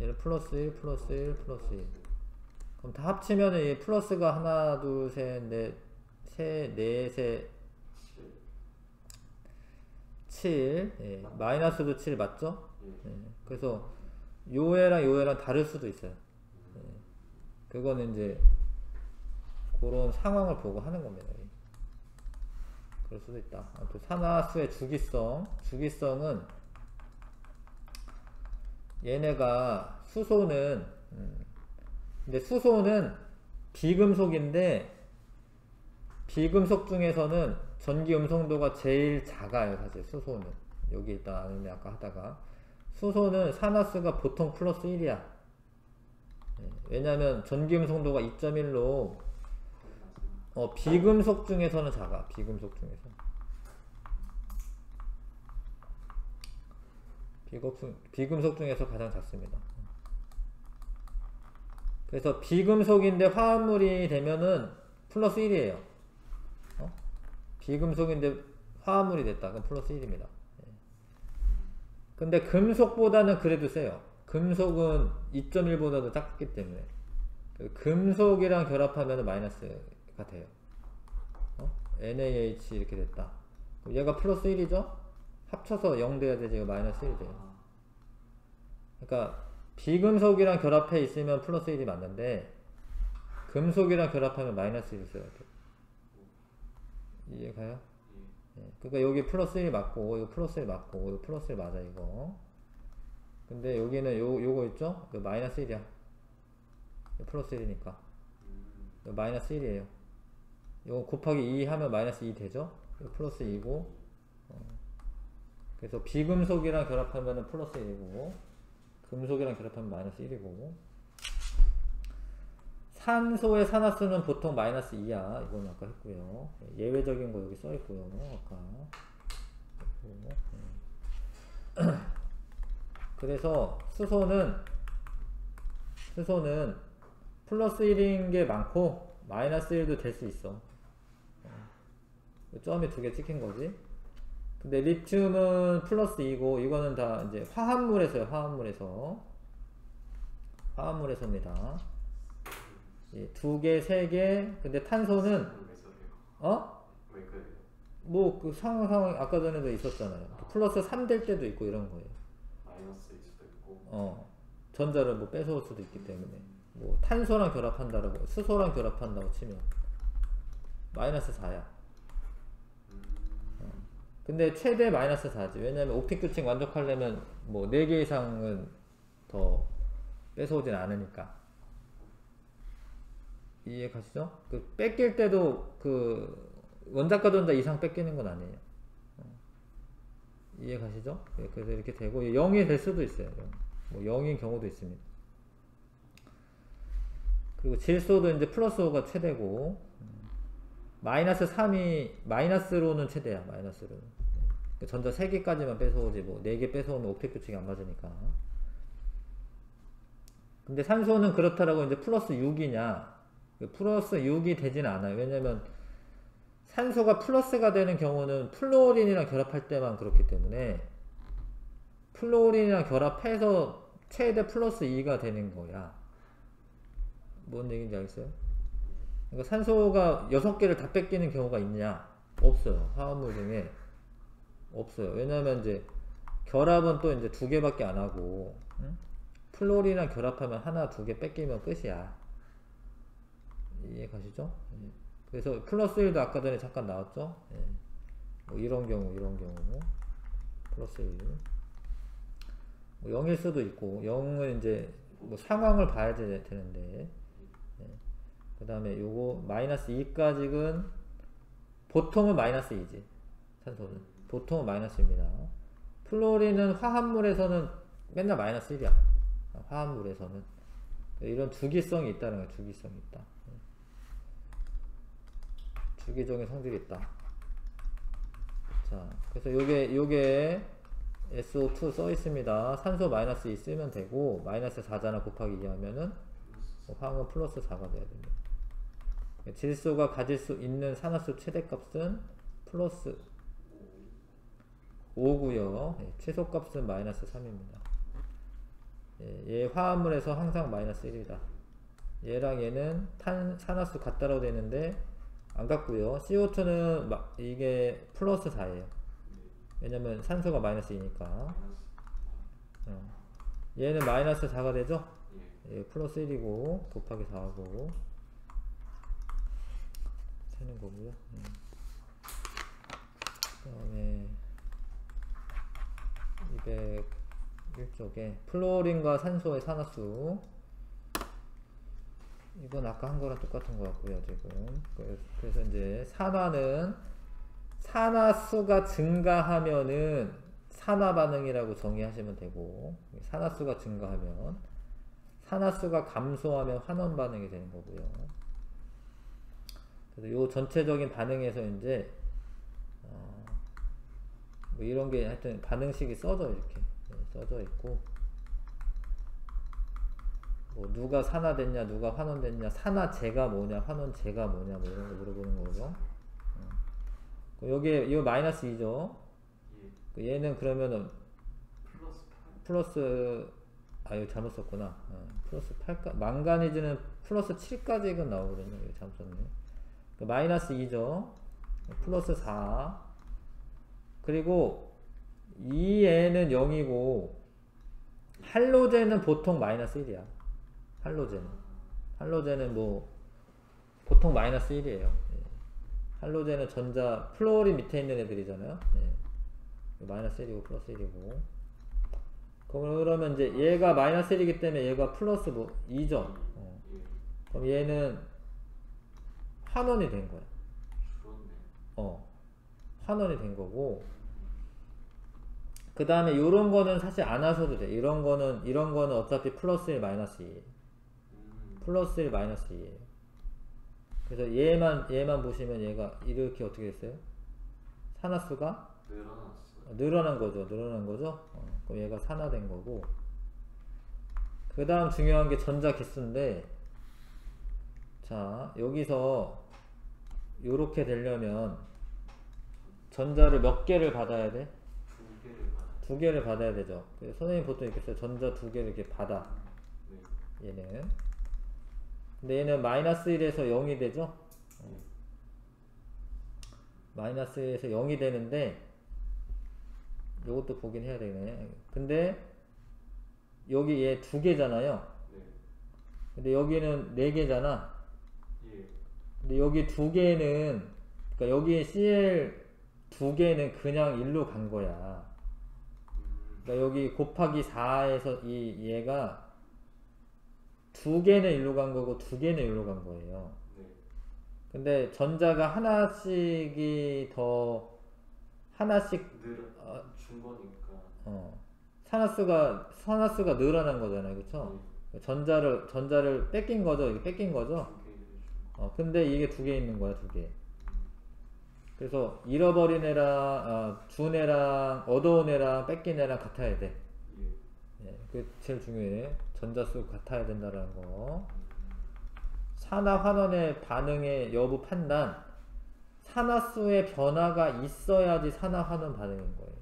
얘는 플러스 1 플러스 1 플러스 1. 그럼 다 합치면은 얘 플러스가 하나 둘 셋 넷 넷에 7 예. 마이너스도 7 맞죠? 예. 그래서 요 애랑 요 애랑 다를 수도 있어요. 예. 그거는 이제 그런 상황을 보고 하는 겁니다. 그럴 수도 있다. 또 산화수의 주기성은 얘네가 수소는 근데 수소는 비금속인데 비금속 중에서는 전기 음성도가 제일 작아요. 사실 수소는 여기 일단 아는데 아까 하다가 수소는 산화수가 보통 플러스 1이야. 왜냐면 전기 음성도가 2.1로 비금속 중에서는 작아. 비금속 중에서 비금속 중에서 가장 작습니다. 그래서 비금속인데 화합물이 되면은 플러스 1이에요. 비금속인데 화합물이 됐다. 그럼 플러스 1입니다. 근데 금속보다는 그래도 세요. 금속은 2.1보다도 작기 때문에 금속이랑 결합하면 마이너스가 돼요. NaH 이렇게 됐다. 얘가 플러스 1이죠? 합쳐서 0 돼야 되지. 마이너스 1이 돼요. 그러니까 비금속이랑 결합해 있으면 플러스 1이 맞는데 금속이랑 결합하면 마이너스 1을 써야 돼요. 이해가요? 그러니까 여기 플러스 1이 맞고 이거 플러스 1 맞고 이거 플러스 1 맞아 이거. 근데 여기는 요거 있죠? 이거 마이너스 1이야. 플러스 1이니까 이거 마이너스 1이에요. 이거 곱하기 2 하면 마이너스 2 되죠? 이거 플러스 2고 그래서 비금속이랑 결합하면 플러스 1이고 금속이랑 결합하면 마이너스 1이고 산소의 산화수는 보통 마이너스 2야. 이건 아까 했고요. 예외적인 거 여기 써있고요. 아까 그래서 수소는 플러스 1인 게 많고 마이너스 1도 될 수 있어. 점이 두 개 찍힌 거지. 근데 리튬은 플러스 2고 이거는 다 이제 화합물에서요. 화합물에서입니다. 예, 2개, 3개. 근데 탄소는 왜 그래요? 뭐 그 상황 아까 전에도 있었잖아요. 플러스 3 될 때도 있고 이런 거예요. 마이너스일 수도 있고. 전자를 뭐 뺏어올 수도 있기 때문에 뭐 탄소랑 결합한다라고 수소랑 결합한다고 치면 마이너스 4야. 근데 최대 마이너스 4지. 왜냐면 옵틱 규칙 만족하려면 뭐 4개 이상은 더 뺏어오진 않으니까. 이해 가시죠? 그 뺏길 때도 그 원자과 전자 이상 뺏기는 건 아니에요. 이해 가시죠? 그래서 이렇게 되고 0이 될 수도 있어요. 뭐 0인 경우도 있습니다. 그리고 질소도 이제 플러스 5가 최대고 마이너스 3이 마이너스로는 최대야. 마이너스로는 전자 3개까지만 뺏어오지 뭐 4개 뺏어오면 옥텟 규칙이 안 맞으니까. 근데 산소는 그렇다라고 이제 플러스 6이냐? 플러스 6이 되진 않아요. 왜냐면 산소가 플러스가 되는 경우는 플로린이랑 결합할 때만 그렇기 때문에 플로린이랑 결합해서 최대 플러스 2가 되는 거야. 뭔 얘기인지 알겠어요? 그러니까 산소가 6개를 다 뺏기는 경우가 있냐? 없어요. 화합물 중에 없어요. 왜냐면 이제 결합은 또 이제 2개밖에 안 하고 플로린이랑 결합하면 하나, 2개 뺏기면 끝이야. 이해 가시죠? 그래서 플러스 1도 아까 전에 잠깐 나왔죠? 뭐 이런 경우 플러스 1 뭐 0일 수도 있고 0은 이제 뭐 상황을 봐야 되는데 그 다음에 요거 마이너스 2까지는 보통은 마이너스 2지. 산소는 보통은 마이너스입니다. 플로린은 화합물에서는 맨날 마이너스 1이야. 화합물에서는 이런 주기성이 있다는 거야. 주기성이 있다. 주기적인 성질이 있다. 자, 그래서 요게 SO2 써 있습니다. 산소 마이너스 2 쓰면 되고, 마이너스 4잖아. 곱하기 2 하면은 화학은 플러스 4가 돼야 됩니다. 질소가 가질 수 있는 산화수 최대값은 플러스 5고요. 최소값은 마이너스 3입니다. 얘 화합물에서 항상 마이너스 1이다. 얘랑 얘는 산화수 같다라고 되는데 안 같고요. CO2는 이게 플러스 4예요. 왜냐면 산소가 마이너스 2니까. 얘는 마이너스 4가 되죠? 얘 플러스 1이고 곱하기 4하고 세는 거고요. 그 다음에 201쪽에 플로린과 산소의 산화수, 이건 아까 한 거랑 똑같은 것 같고요. 지금 그래서 이제 산화는 산화수가 증가하면은 산화 반응이라고 정의하시면 되고, 산화수가 증가하면, 산화수가 감소하면 환원 반응이 되는 거고요. 그래서 요 전체적인 반응에서 이제 뭐 이런 게 하여튼 반응식이 써져 이렇게 써져 있고, 뭐 누가 산화됐냐, 누가 환원됐냐, 산화제가 뭐냐, 환원제가 뭐냐, 뭐 이런 거 물어보는 거죠. 여기 이 마이너스 2죠. 얘는 그러면은 플러스 이거 잘못 썼구나. 플러스 8까 망가니즈는 플러스 7까지 나오거든요. 이거 잘못 썼네. 마이너스 2죠. 플러스 4. 그리고 이 애는 0이고 할로젠은 보통 마이너스 1이야. 할로젠은 뭐 보통 마이너스 1이에요. 할로젠은 전자 플로린 밑에 있는 애들이잖아요. 마이너스 1이고 플러스 1이고. 그러면 이제 얘가 마이너스 1이기 때문에 얘가 플러스 뭐 2죠. 그럼 얘는 환원이 된 거야. 환원이 된 거고. 그 다음에 요런 거는 사실 안 하셔도 돼. 이런 거는 어차피 플러스 1 마이너스 2. 플러스 1 마이너스 2에요. 그래서 얘만 보시면 얘가 이렇게 어떻게 됐어요? 산화수가 늘어난 거죠. 그럼 얘가 산화된 거고. 그 다음 중요한 게 전자 개수인데, 자, 여기서 요렇게 되려면 전자를 몇 개를 받아야 돼? 두 개를 받아야 되죠. 선생님 보통 이렇게 써요. 전자 두 개를 이렇게 받아. 얘는. 근데 얘는 마이너스 1에서 0이 되죠? 마이너스 1에서 0이 되는데, 요것도 보긴 해야 되네. 근데, 여기 얘 두 개잖아요. 근데 여기는 네 개잖아. 근데 여기 두 개는, 그러니까 여기 CL 두 개는 그냥 일로 간 거야. 그러니까 여기 곱하기 4에서 얘가 두 개는 일로 간 거고 두 개는 일로 간 거예요. 근데 전자가 하나씩 준 거니까. 산화수가 늘어난 거잖아요. 그쵸? 전자를 뺏긴 거죠. 이게 뺏긴 거죠. 근데 이게 두 개 있는 거야. 두 개. 그래서 잃어버린 애랑 준 애랑 얻어온 애랑 뺏긴 애랑 같아야 돼. 그게 제일 중요해. 전자수 같아야 된다는 거. 산화 환원의 반응의 여부 판단. 산화수의 변화가 있어야지 산화 환원 반응인 거예요.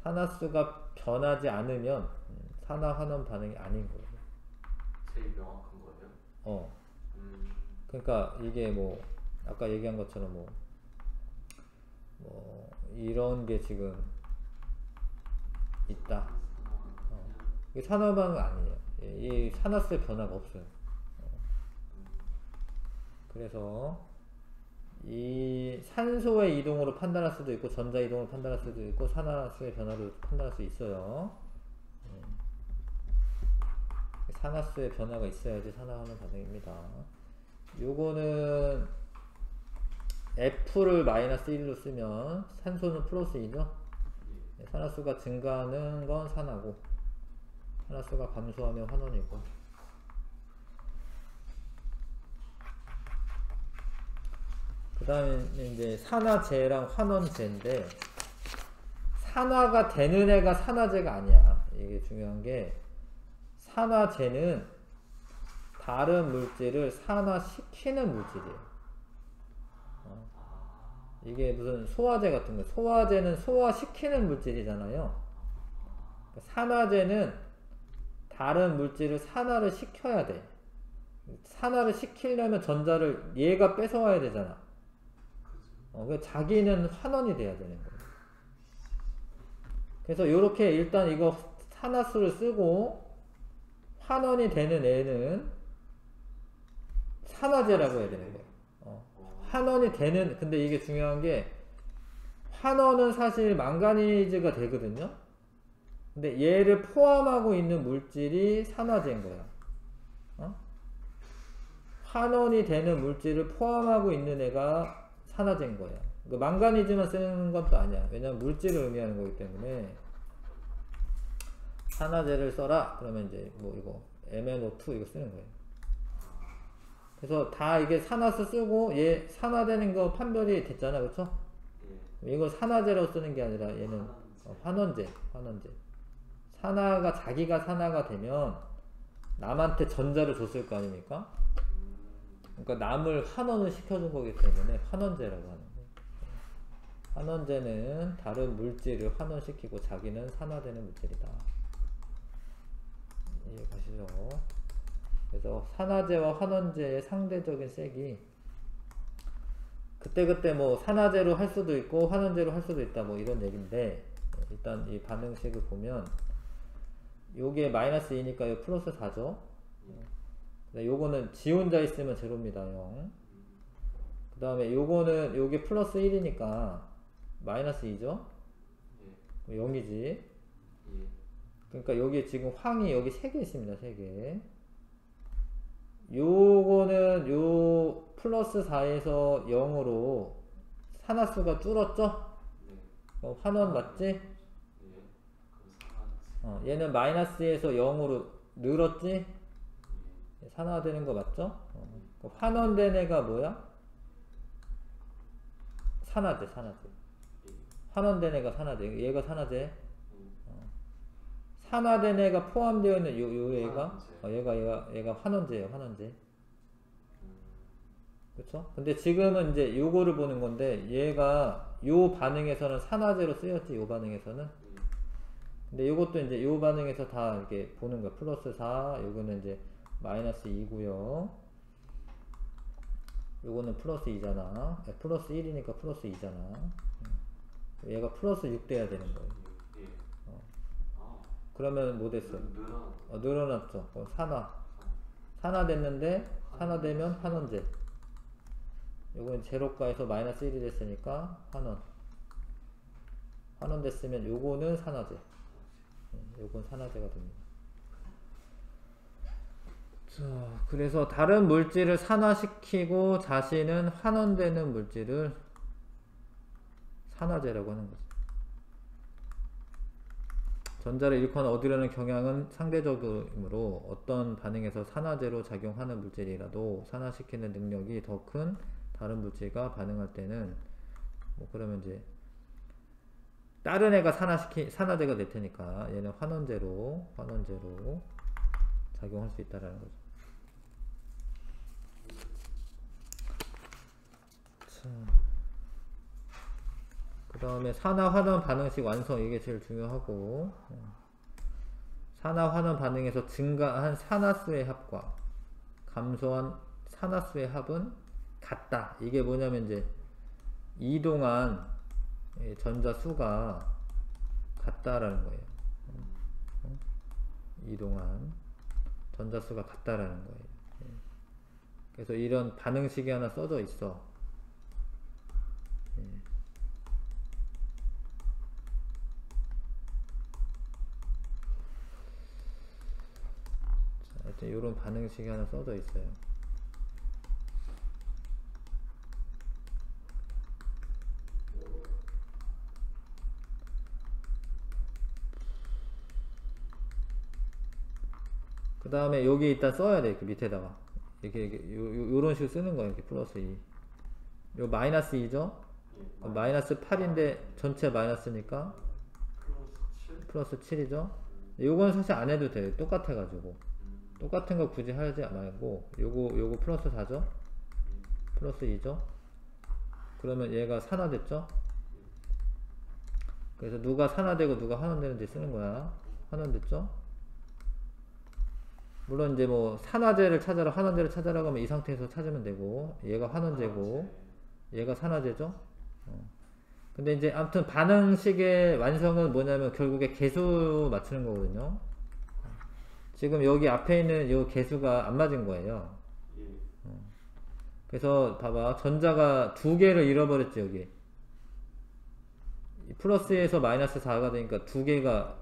산화수가 변하지 않으면 산화 환원 반응이 아닌 거예요. 제일 명확한 거예요? 그러니까 이게 뭐 아까 얘기한 것처럼 뭐 이런 게 지금 있다. 이게 산화 반응 아니에요. 이 산화수의 변화가 없어요. 그래서 이 산소의 이동으로 판단할 수도 있고 전자 이동으로 판단할 수도 있고 산화수의 변화로 판단할 수 있어요. 산화수의 변화가 있어야지 산화하는 반응입니다. 요거는 F를 마이너스 1로 쓰면 산소는 플러스 2죠. 산화수가 증가하는 건 산화고 산화수가 감소하면 환원이고. 그 다음에 이제 산화제랑 환원제인데, 산화가 되는 애가 산화제가 아니야. 이게 중요한 게, 산화제는 다른 물질을 산화시키는 물질이에요. 이게 무슨 소화제 같은 거. 소화제는 소화시키는 물질이잖아요. 산화제는 다른 물질을 산화를 시켜야 돼. 산화를 시키려면 전자를 얘가 뺏어와야 되잖아. 자기는 환원이 돼야 되는 거예요. 그래서 이렇게 일단 이거 산화수를 쓰고 환원이 되는 애는 산화제라고 해야 되는 거예요. 환원이 되는, 근데 이게 중요한 게, 환원은 사실 망가니즈가 되거든요. 근데 얘를 포함하고 있는 물질이 산화제인 거야. 환원이 되는 물질을 포함하고 있는 애가 산화제인 거야. 망가니즈만 쓰는 건 또 아니야. 왜냐면 물질을 의미하는 거기 때문에. 산화제를 써라. 그러면 이제 뭐 이거 MnO2 이거 쓰는 거예요. 그래서 다 이게 산화수 쓰고 얘 산화되는 거 판별이 됐잖아, 그렇죠? 이거 산화제라고 쓰는 게 아니라 얘는 환원제. 산화가 자기가 산화가 되면 남한테 전자를 줬을 거 아닙니까? 그러니까 남을 환원을 시켜준 거기 때문에 환원제라고 하는 거예요. 환원제는 다른 물질을 환원시키고 자기는 산화되는 물질이다. 이해 가시죠? 그래서 산화제와 환원제의 상대적인 색이 그때그때 뭐 산화제로 할 수도 있고 환원제로 할 수도 있다 뭐 이런 얘기인데, 일단 이 반응식을 보면 요게 마이너스 2니까 요 플러스 4죠. 요거는 지 혼자 있으면 제로입니다. 0. 그 다음에 요거는 요게 플러스 1이니까 마이너스 2죠. 0이지. 그러니까 여기 지금 황이 여기 3개 있습니다. 3개. 요거는 요 플러스 4에서 0으로 산화수가 줄었죠? 환원 맞지? 얘는 마이너스에서 0으로 늘었지? 산화되는 거 맞죠? 환원된 애가 뭐야? 산화제. 환원된 애가 산화제. 얘가 산화제. 산화된 애가 포함되어 있는 요 애가 얘가 환원제예요. 환원제. 그쵸? 근데 지금은 이제 요거를 보는 건데, 얘가 요 반응에서는 산화제로 쓰였지. 요 반응에서는. 근데 요것도 이제 요 반응에서 다 이렇게 보는 거야. 플러스 4, 요거는 이제 마이너스 2고요. 요거는 플러스 2잖아. 플러스 1이니까 플러스 2잖아. 얘가 플러스 6 돼야 되는 거예요. 그러면 뭐 됐어? 늘어났죠. 산화 됐는데, 산화되면 환원제. 요건 제로가에서 마이너스 1이 됐으니까 환원 됐으면 요거는 산화제. 요건 산화제가 됩니다. 자, 그래서 다른 물질을 산화시키고 자신은 환원되는 물질을 산화제라고 하는 거죠. 전자를 잃거나 얻으려는 경향은 상대적이므로 어떤 반응에서 산화제로 작용하는 물질이라도 산화시키는 능력이 더 큰 다른 물질과 반응할 때는 뭐 그러면 이제 다른 애가 산화제가 될 테니까 얘는 환원제로 작용할 수 있다라는 거죠. 그 다음에 산화-환원 반응식 완성, 이게 제일 중요하고, 산화-환원 반응에서 증가한 산화수의 합과 감소한 산화수의 합은 같다. 이게 뭐냐면 이제 이동한 전자 수가 같다라는 거예요. 이동한 전자 수가 같다라는 거예요. 그래서 이런 반응식이 하나 써져 있어. 자, 이런 반응식이 하나 써져 있어요. 다음에 여기 일단 써야 돼. 이렇게 밑에다가. 요런 식으로 쓰는 거야. 이렇게 플러스 2. 요 마이너스 2죠? 마이너스 8인데 전체 마이너스니까 플러스 7이죠? 요건 사실 안 해도 돼. 똑같아가지고. 똑같은 거 굳이 하지 말고, 요거 플러스 4죠? 플러스 2죠? 그러면 얘가 산화됐죠? 그래서 누가 산화되고 누가 환원되는지 쓰는 거야. 환원됐죠? 물론 이제 뭐 산화제를 찾아라, 환원제를 찾아라 하면 이 상태에서 찾으면 되고, 얘가 환원제고, 얘가 산화제죠? 근데 이제 아무튼 반응식의 완성은 뭐냐면 결국에 개수 맞추는 거거든요. 지금 여기 앞에 있는 이 개수가 안 맞은 거예요. 그래서 봐봐, 전자가 두 개를 잃어버렸지. 여기 플러스에서 마이너스 4가 되니까 두 개가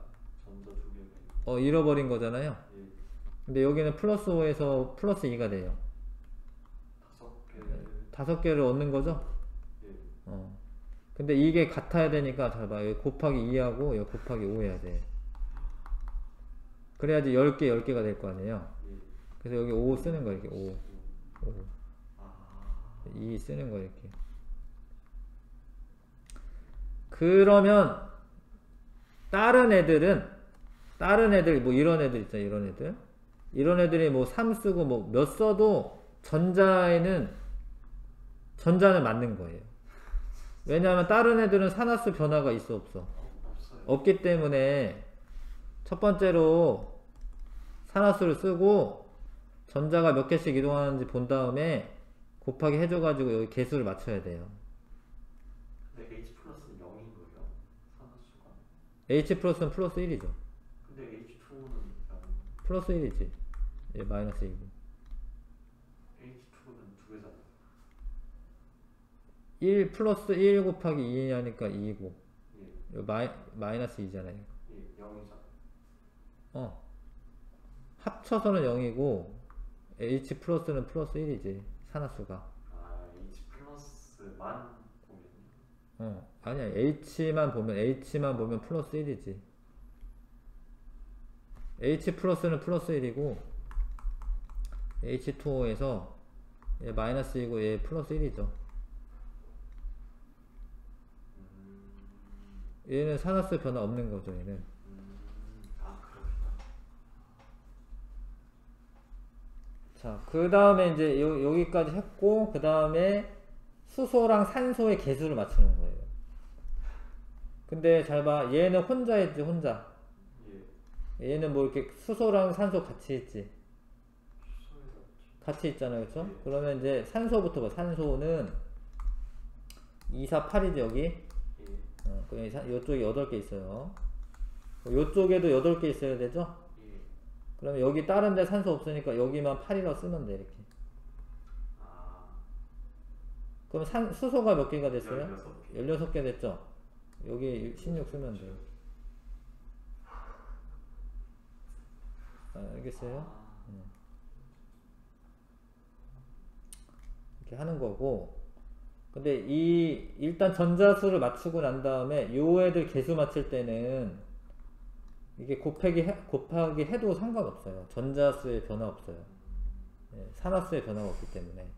잃어버린 거잖아요. 근데 여기는 플러스 5에서 플러스 2가 돼요. 다섯 개를 얻는 거죠. 근데 이게 같아야 되니까 잘 봐. 여기 곱하기 2하고 여기 곱하기 5 해야 돼. 그래야지 10개가 될 거 아니에요. 그래서 여기 5 쓰는 거야. 이렇게 5 2 쓰는 거야. 이렇게. 그러면 다른 애들 뭐 이런 애들 있잖아. 이런 애들이 뭐 3 쓰고 뭐 몇 써도 전자는 맞는 거예요. 왜냐하면 다른 애들은 산화수 변화가 있어 없어? 없기 때문에 첫 번째로 산화수를 쓰고 전자가 몇 개씩 이동하는지 본 다음에 곱하기 해줘가지고 여기 개수를 맞춰야 돼요. 근데 H 플러스는 0인 거예요? 산화수가? H 플러스는 플러스 1이죠. 근데 H2는 0. 플러스 1이지. 얘 마이너스 1이고. H2는 두 개잖아요. 1 플러스 1 곱하기 2 하니까 2이고. 예. 마이너스 2잖아요. 예, 0이잖아요. 합쳐서는 0이고 H 플러스는 플러스 1이지. 산화수가. 아, H 플러스만 보면요? 아니야. H만 보면 플러스 1이지. H 플러스는 플러스 1이고 H2O에서 얘 마이너스 2고 얘 플러스 1이죠. 얘는 산화수 변화 없는 거죠. 얘는. 그렇구나. 자, 그 다음에 이제 여기까지 했고, 그 다음에 수소랑 산소의 개수를 맞추는 거예요. 근데 잘 봐. 얘는 혼자 했지, 혼자. 예. 얘는 뭐 이렇게 수소랑 산소 같이 있지. 수소에서 같이 있잖아요. 그쵸? 예. 그러면 이제 산소부터 봐. 산소는 2, 4, 8이지, 여기. 예. 그냥 요쪽에 8개 있어요. 요쪽에도 8개 있어야 되죠? 예. 그러면 여기 다른 데 산소 없으니까 여기만 8이라고 쓰면 돼, 이렇게. 그럼 수소가 몇 개가 됐어요? 16개 됐죠? 여기 16 쓰면 돼요. 알겠어요? 이렇게 하는 거고. 근데 일단 전자수를 맞추고 난 다음에 요 애들 개수 맞출 때는 이게 곱하기 해도 상관없어요. 전자수의 변화 없어요. 산화수의 변화가 없기 때문에.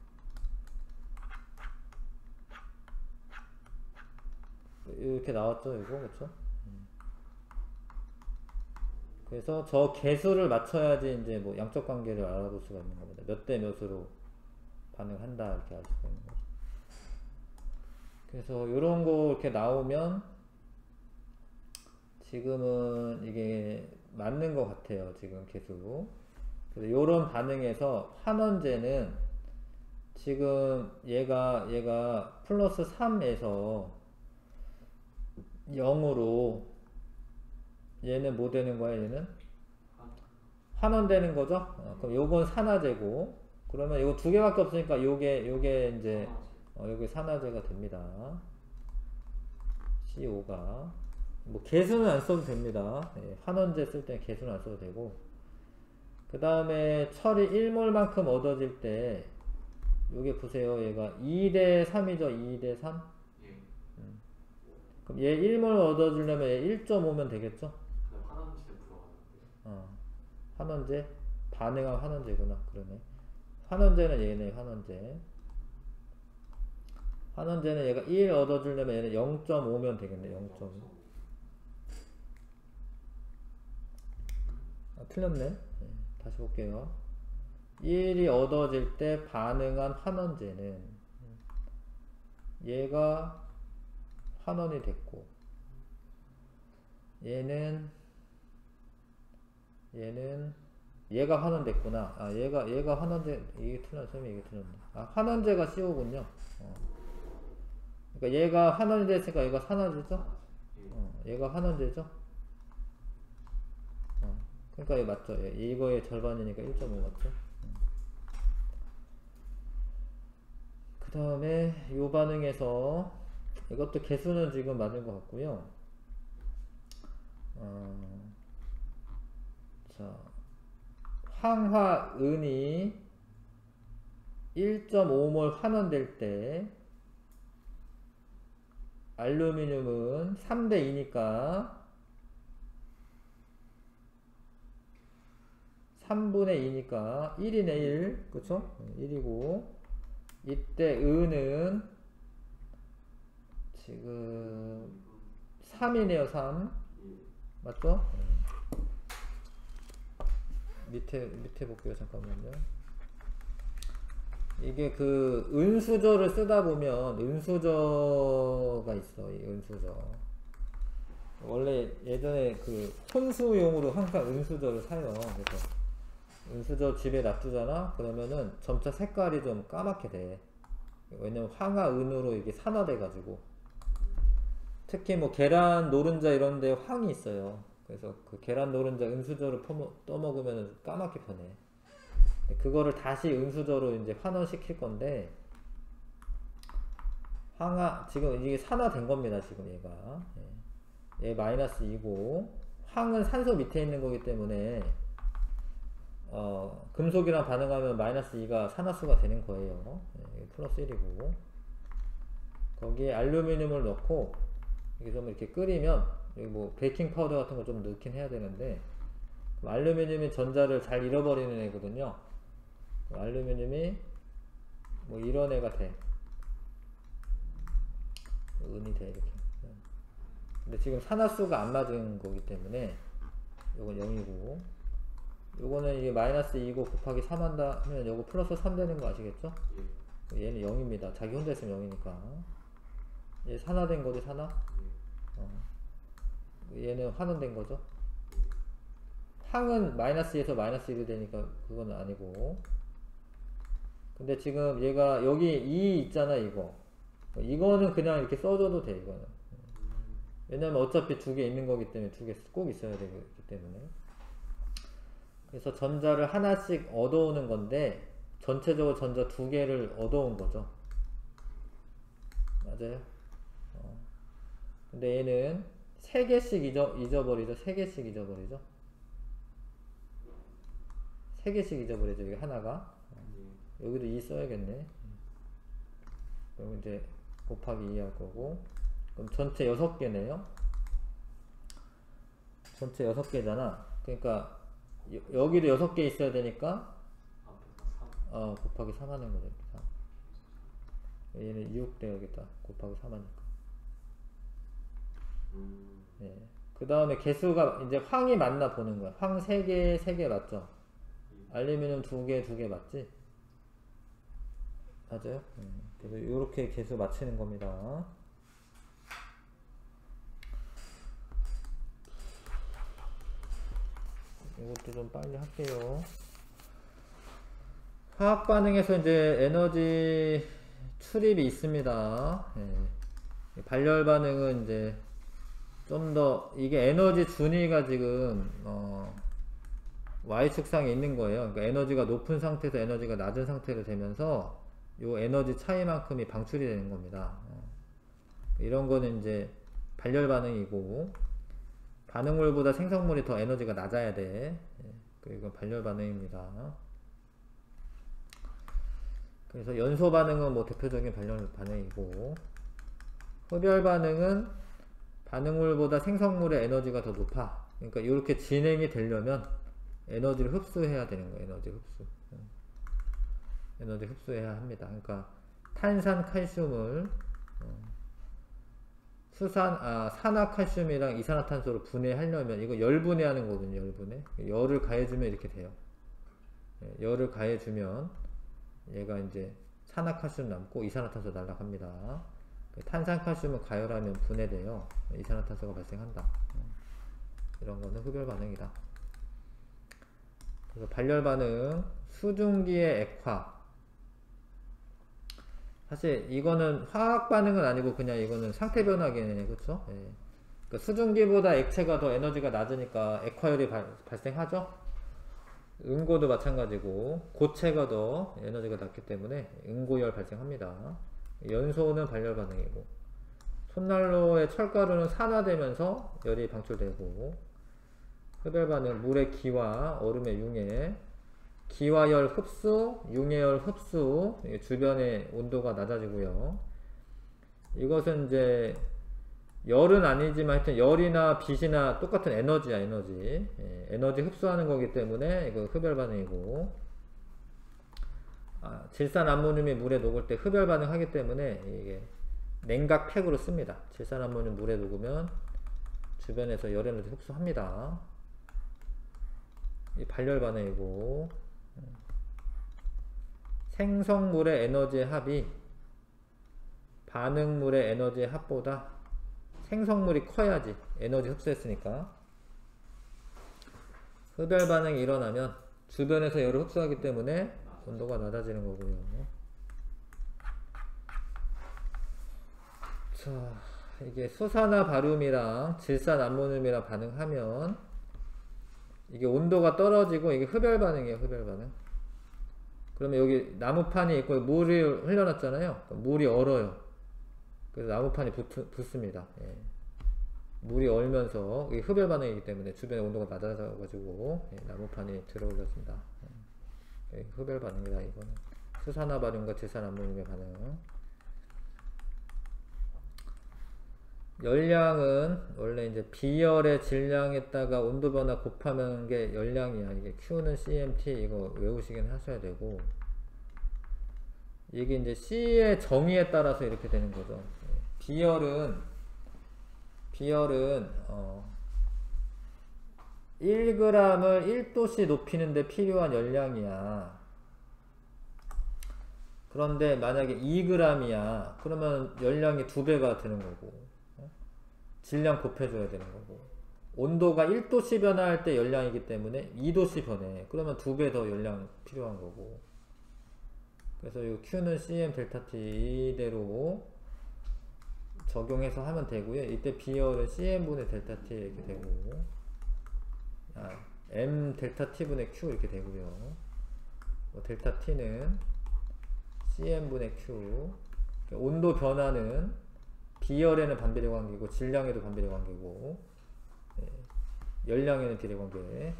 이렇게 나왔죠, 이거, 그쵸? 그래서 저 개수를 맞춰야지 이제 뭐 양적 관계를 알아볼 수가 있는 겁니다. 몇 대 몇으로 반응한다, 이렇게 알 수가 있는 거죠. 그래서 요런 거 이렇게 나오면 지금은 이게 맞는 것 같아요. 지금 개수. 그래서 요런 반응에서 환원제는 지금 얘가 플러스 3에서 0으로 얘는 뭐 되는 거야? 얘는 환원되는 거죠? 그럼 요건 산화제고, 그러면 요거 두 개밖에 없으니까 요게 이제 여기 산화제가 됩니다. CO 가 뭐 개수는 안 써도 됩니다. 환원제 쓸 때 개수는 안 써도 되고, 그 다음에 철이 1몰만큼 얻어질 때 요게 보세요. 얘가 2대 3이죠. 2대 3. 예. 그럼 얘 1몰 얻어주려면 얘 1.5면 되겠죠? 환원제 들어가는데. 환원제 반응한 환원제구나. 그러네. 환원제는 얘네, 환원제. 환원제는 얘가 1 얻어주려면 얘는 0.5면 되겠네. 0.5. 아, 틀렸네. 네, 다시 볼게요. 1이 얻어질 때 반응한 환원제는 얘가 환원이 됐고, 얘가 환원됐구나. 아, 얘가 환원제, 이게 틀렸네. 선생님 이게 틀렸네. 아, 환원제가 CO군요. 그러니까 얘가 환원이 됐으니까 얘가 산화제죠? 얘가 환원제죠? 그러니까 이거 맞죠? 이거의 절반이니까 1.5 맞죠? 그 다음에 요 반응에서 이것도 개수는 지금 맞은 것 같고요. 자, 황화은이 1.5몰 환원될 때 알루미늄은 3대 2니까 3분의 2니까 1이네 1. 그쵸? 1이고 이때 은은 지금 3이네요 3. 맞죠? 밑에 볼게요. 잠깐만요. 이게 그 은수저를 쓰다 보면 은수저가 있어. 이 은수저. 원래 예전에 그 혼수용으로 항상 은수저를 사요. 그래서 은수저 집에 놔두잖아? 그러면은 점차 색깔이 좀 까맣게 돼. 왜냐면 황화은으로 이게 산화돼가지고. 특히 뭐 계란 노른자 이런데 황이 있어요. 그래서 그 계란 노른자 은수저를 떠먹으면 까맣게 변해. 그거를 다시 은수저로 이제 환원시킬 건데, 지금 이게 산화된 겁니다. 지금 얘가. 얘 마이너스 2고, 황은 산소 밑에 있는 거기 때문에, 금속이랑 반응하면 마이너스 2가 산화수가 되는 거예요. 플러스 1이고. 거기에 알루미늄을 넣고, 이게 좀 이렇게 끓이면, 여기 뭐 베이킹 파우더 같은 거 좀 넣긴 해야 되는데, 알루미늄이 전자를 잘 잃어버리는 애거든요. 알루미늄이 뭐 이런 애가 돼. 은이 돼, 이렇게. 근데 지금 산화수가 안 맞은 거기 때문에 요건 0이고, 요거는 이게 마이너스 2고 곱하기 3 한다 하면 요거 플러스 3 되는 거 아시겠죠? 얘는 0입니다. 자기 혼자 있으면 0이니까. 얘 산화된 거지, 산화? 얘는 환원된 거죠. 황은 마이너스 2에서 마이너스 1이 되니까 그건 아니고. 근데 지금 얘가 여기 2 있잖아, 이거는 그냥 이렇게 써줘도 돼, 이거는. 왜냐면 어차피 두 개 있는 거기 때문에 두 개 꼭 있어야 되기 때문에. 그래서 전자를 하나씩 얻어오는 건데, 전체적으로 전자 두 개를 얻어온 거죠. 맞아요? 근데 얘는 세 개씩 잊어버리죠. 세 개씩 잊어버리죠. 세 개씩 잊어버리죠. 이게 하나가. 여기도 2 써야겠네. 그럼 이제 곱하기 2 할 거고. 그럼 전체 6개네요. 전체 6개잖아. 그러니까 여기도 6개 있어야 되니까 곱하기 3 하는 거죠. 3. 얘는 6 되어야겠다. 곱하기 3 하니까. 네. 그 다음에 개수가 이제 황이 맞나 보는 거야. 황 3개, 3개 맞죠? 알루미늄 2개, 2개 맞지? 맞아요? 그래서 이렇게 개수 맞추는 겁니다. 이것도 좀 빨리 할게요. 화학 반응에서 이제 에너지 출입이 있습니다. 발열 반응은 이제 좀 더 이게 에너지 준위가 지금 Y축상에 있는 거예요. 그러니까 에너지가 높은 상태에서 에너지가 낮은 상태로 되면서 요 에너지 차이만큼이 방출이 되는 겁니다. 이런 거는 이제 발열 반응이고, 반응물보다 생성물이 더 에너지가 낮아야 돼. 이건 발열 반응입니다. 그래서 연소 반응은 뭐 대표적인 발열 반응이고, 흡열 반응은 반응물보다 생성물의 에너지가 더 높아. 그러니까 이렇게 진행이 되려면 에너지를 흡수해야 되는 거예요. 에너지 흡수. 에너지 흡수해야 합니다. 그러니까 탄산 칼슘을 산화칼슘이랑 이산화탄소로 분해하려면 이거 열분해하는 거거든요. 열분해. 열을 가해주면 이렇게 돼요. 열을 가해주면 얘가 이제 산화칼슘 남고 이산화탄소 날아갑니다. 탄산칼슘은 가열하면 분해돼요. 이산화탄소가 발생한다. 이런 거는 흡열 반응이다. 그래서 발열 반응, 수증기의 액화. 사실 이거는 화학 반응은 아니고 그냥 이거는 상태 변화계네, 그렇죠? 예. 그러니까 수증기보다 액체가 더 에너지가 낮으니까 액화열이 발생하죠. 응고도 마찬가지고 고체가 더 에너지가 낮기 때문에 응고열 발생합니다. 연소는 발열 반응이고 손난로의 철가루는 산화되면서 열이 방출되고 흡열 반응 물의 기와 얼음의 융해 기와열 흡수, 융해열 흡수 주변의 온도가 낮아지고요. 이것은 이제 열은 아니지만 하여튼 열이나 빛이나 똑같은 에너지야 에너지. 에너지 흡수하는 거기 때문에 이거 흡열 반응이고 질산암모늄이 물에 녹을 때 흡열 반응하기 때문에 이게 냉각팩으로 씁니다. 질산암모늄 물에 녹으면 주변에서 열 에너지 흡수합니다. 이 발열 반응이고 생성물의 에너지의 합이 반응물의 에너지의 합보다 생성물이 커야지 에너지 흡수했으니까 흡열 반응이 일어나면 주변에서 열을 흡수하기 때문에 온도가 낮아지는 거고요. 자, 이게 수산화 바륨이랑 질산 암모늄이랑 반응하면 이게 온도가 떨어지고 이게 흡열 반응이에요. 흡열 반응. 그러면 여기 나무판이 있고 물이 흘려놨잖아요. 물이 얼어요. 그래서 나무판이 붙습니다. 예. 물이 얼면서 이게 흡열 반응이기 때문에 주변의 온도가 낮아져가지고 나무판이 들어올렸습니다. 흡열 반응이다. 이거는 수산화 바륨과 질산 암모늄의 반응. 열량은 원래 이제 비열의 질량에다가 온도 변화 곱하면 게 열량이야. 이게 Q는 CMT 이거 외우시긴 하셔야 되고 이게 이제 C의 정의에 따라서 이렇게 되는 거죠. 비열은 1g을 1도씨 높이는데 필요한 열량이야. 그런데 만약에 2g이야. 그러면 열량이 2배가 되는 거고 질량 곱해줘야 되는 거고 온도가 1도씨 변화할 때 열량이기 때문에 2도씨 변해. 그러면 2배 더 열량 필요한 거고 그래서 이 Q는 CM 델타 T 이대로 적용해서 하면 되고요. 이때 비열은 CM분의 델타 T 이렇게 되고 M 델타 T분의 Q 이렇게 되고요. 델타 T는 CM분의 Q 온도 변화는 비열에는 반비례 관계고 질량에도 반비례 관계고 열량에는 비례 관계.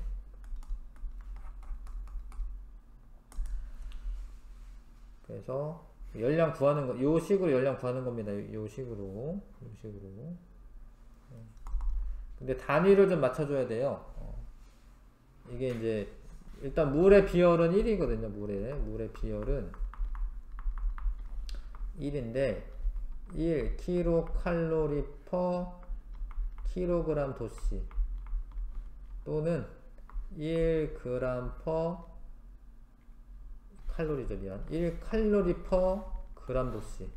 그래서 열량 구하는 거, 요 식으로 열량 구하는 겁니다. 요 식으로. 근데 단위를 좀 맞춰줘야 돼요. 이게 이제 일단 물의 비열은 1이거든요. 물의 비열은 1인데 1 kcal per kg 도씨 또는 1 g per 칼로리죠. 미안. 1 칼로리 per g 도씨.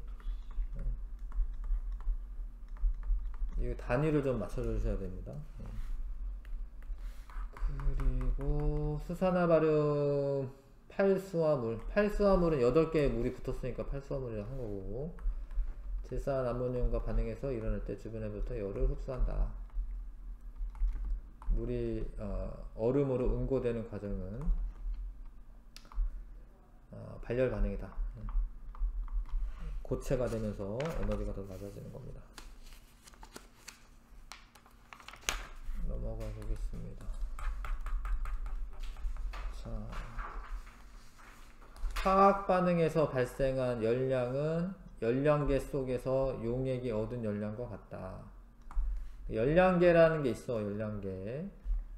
이 단위를 좀 맞춰 주셔야 됩니다. 그리고 수산화 바륨 팔수화물은 8개의 물이 붙었으니까 팔수화물이라고 한 거고 질산 암모늄과 반응해서 일어날 때 주변에부터 열을 흡수한다. 물이 얼음으로 응고되는 과정은 발열 반응이다. 고체가 되면서 에너지가 더 낮아지는 겁니다. 넘어가 보겠습니다. 자, 화학 반응에서 발생한 열량은 열량계 속에서 용액이 얻은 열량과 같다. 열량계라는 게 있어. 열량계.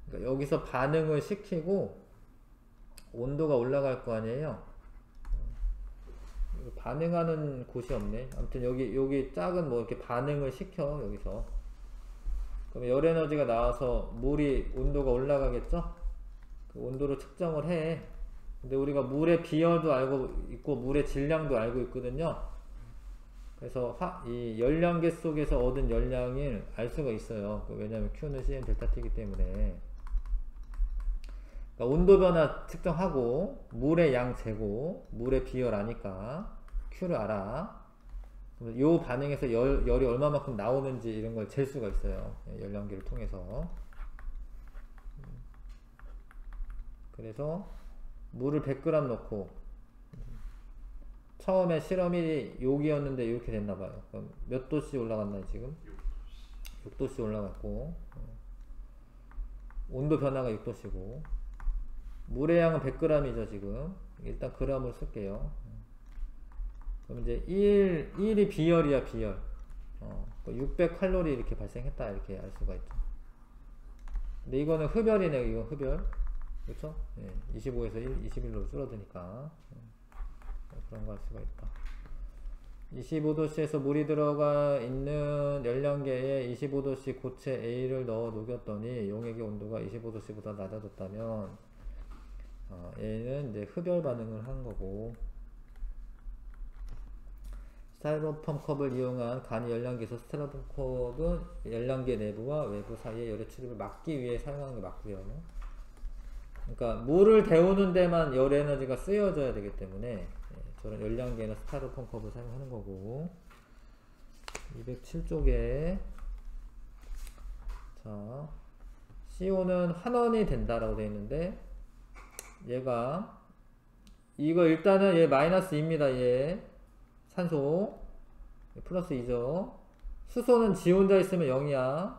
그러니까 여기서 반응을 시키고 온도가 올라갈 거 아니에요. 반응하는 곳이 없네. 아무튼 여기 작은 뭐 이렇게 반응을 시켜 여기서. 그럼 열 에너지가 나와서 물이 온도가 올라가겠죠? 그 온도를 측정을 해. 근데 우리가 물의 비열도 알고 있고 물의 질량도 알고 있거든요. 그래서 이 열량계 속에서 얻은 열량을 알 수가 있어요. 왜냐하면 Q는 CN 델타 T이기 때문에. 그러니까 온도 변화 측정하고 물의 양 재고 물의 비열 아니까 Q를 알아. 요 반응에서 열이 얼마만큼 나오는지 이런 걸 잴 수가 있어요. 열량계를 통해서. 그래서 물을 100g 넣고 처음에 실험이 여기였는데 이렇게 됐나봐요. 그럼 몇 도씨 올라갔나요 지금? 6도씨 올라갔고 온도 변화가 6도씨고 물의 양은 100g이죠 지금. 일단 g을 쓸게요. 그럼 이제 1이 비열이야 비열. 600칼로리 이렇게 발생했다 이렇게 알 수가 있죠. 근데 이거는 흡열이네. 이건 흡열. 그렇죠? 25에서 21로 줄어드니까 그런 거 할 수가 있다. 25도씨에서 물이 들어가 있는 열량계에 25도씨 고체 A를 넣어 녹였더니 용액의 온도가 25도씨보다 낮아졌다면 얘는 이제 흡열 반응을 한 거고, 스타이로폼 컵을 이용한 간이 열량계에서 스타이로폼 컵은 열량계 내부와 외부 사이의 열의 출입을 막기 위해 사용하는 게 맞고요. 그러니까 물을 데우는 데만 열 에너지가 쓰여져야 되기 때문에 저런 열량계나 스타이로폼 컵을 사용하는 거고. 207쪽에 자 CO는 환원이 된다라고 되어 있는데 얘가 이거 일단은 얘 마이너스 2입니다. 얘 산소 플러스 2죠. 수소는 지 혼자 있으면 0이야.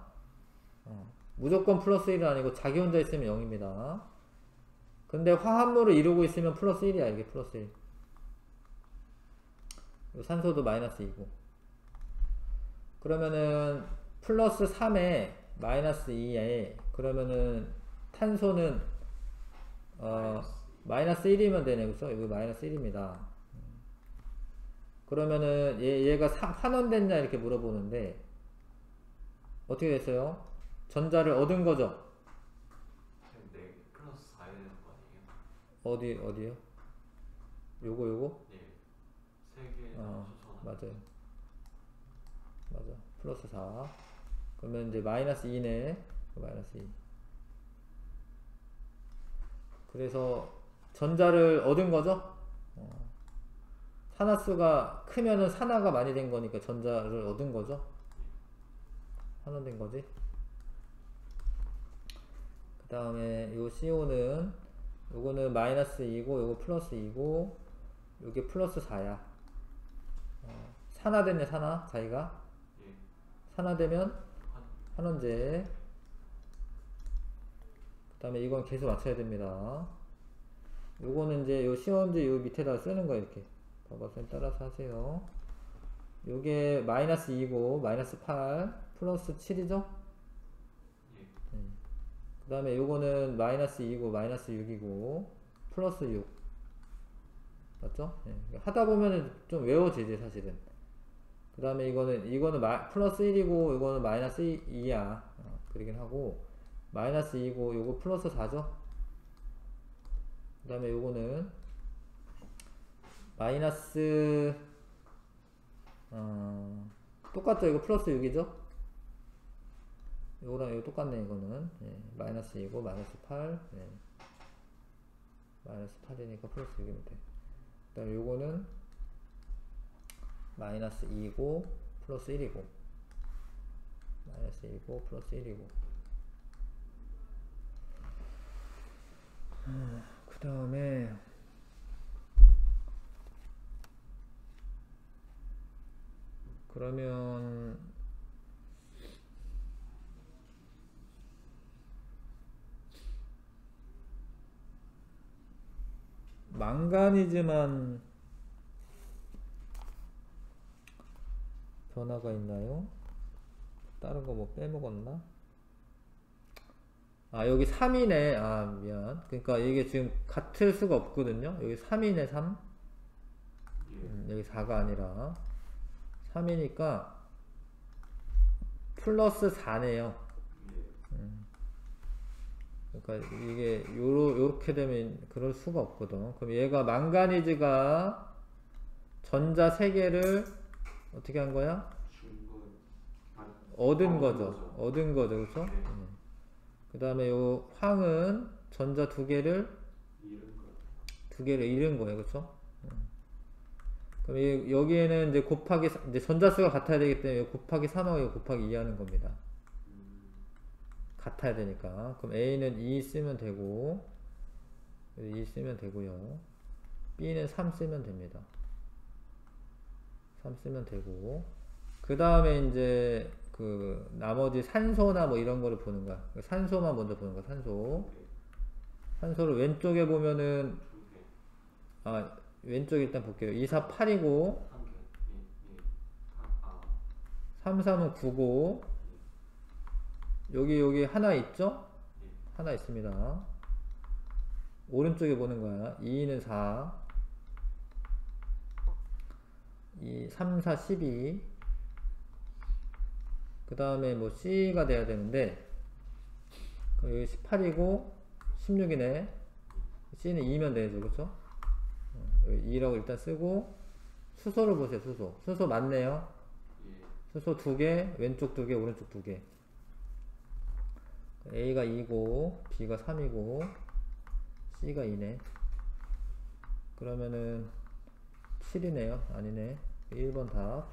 무조건 플러스 1은 아니고 자기 혼자 있으면 0입니다. 근데 화합물을 이루고 있으면 플러스 1이야. 이게 플러스 1. 산소도 마이너스 2고. 그러면은 플러스 3에 마이너스 2에 그러면은 탄소는 마이너스 1이면 되네. 그쵸? 이거 마이너스 1입니다. 그러면은 얘가 환원됐냐 이렇게 물어보는데 어떻게 됐어요? 전자를 얻은 거죠? 네, 플러스 4야 되는 거 아니에요? 어디요? 요거? 네. 3개 맞아요. 맞아. 플러스 4. 그러면 이제 마이너스 2네. 마이너스 2. 그래서 전자를 얻은 거죠? 산화수가 크면은 산화가 많이 된 거니까 전자를 얻은 거죠? 환원된 거지? 그 다음에 요 CO는 요거는 마이너스 2고 요거 플러스 2고 요게 플러스 4야. 산화됐네. 산화 자기가. 예. 산화되면 환원제. 그 다음에 이건 계속 맞춰야 됩니다. 요거는 이제 요 시험지 요 밑에다 쓰는 거야. 이렇게 봐봐서 따라서 하세요. 요게 마이너스 2고 마이너스 8 플러스 7이죠? 예. 그 다음에 요거는 마이너스 2고 마이너스 6이고 플러스 6 맞죠? 하다 보면은 좀 외워지지 사실은. 그 다음에 이거는 플러스 1이고 이거는 마이너스 2야. 그러긴 하고 마이너스 2고 요거 플러스 4죠? 그 다음에 요거는 마이너스 똑같죠? 이거 플러스 6이죠? 요거랑 이거 똑같네. 이거는 마이너스 2고 마이너스 8 마이너스 8이니까 플러스 6이면 돼. 그 다음에 요거는 마이너스 2고 플러스 1이고 마이너스 2고 플러스 1이고 그 다음에 그러면 망가니즈만 변화가 있나요? 다른 거 뭐 빼먹었나? 아, 여기 3이네. 아, 미안. 그러니까 이게 지금 같을 수가 없거든요. 여기 3이네, 3. 예. 여기 4가 아니라 3이니까 플러스 4네요. 예. 그러니까 이게 요렇게 되면 그럴 수가 없거든. 그럼 얘가 망가니즈가 전자 3개를 어떻게 한 거야? 중분. 아, 얻은 거죠. 얻은 거죠. 그렇죠? 네. 그 다음에 요 황은 전자 2개를 이런 거. 2개를 잃은 거예요. 그렇죠? 그럼 여기에는 이제 곱하기 이제 전자수가 같아야 되기 때문에 곱하기 3하고 곱하기 2 하는 겁니다. 같아야 되니까. 그럼 A는 2 쓰면 되고 2 쓰면 되고요. B는 3 쓰면 됩니다. 3 쓰면 되고 그 다음에 이제 그 나머지 산소나 뭐 이런 거를 보는 거야. 산소만 먼저 보는 거야. 산소를 왼쪽에 보면은 아 왼쪽에 일단 볼게요. 2, 4, 8이고 3, 3은 9고 여기 하나 있죠? 하나 있습니다. 오른쪽에 보는 거야. 2는 4 3, 4, 12 그 다음에 뭐 C가 돼야 되는데 여기 18이고 16이네. C는 2면 되죠. 그쵸? 2라고 일단 쓰고 수소를 보세요. 수소 맞네요. 수소 2개 왼쪽 2개 오른쪽 2개 A가 2고 B가 3이고 C가 2네. 그러면은 7이네요. 아니네. 1번 답.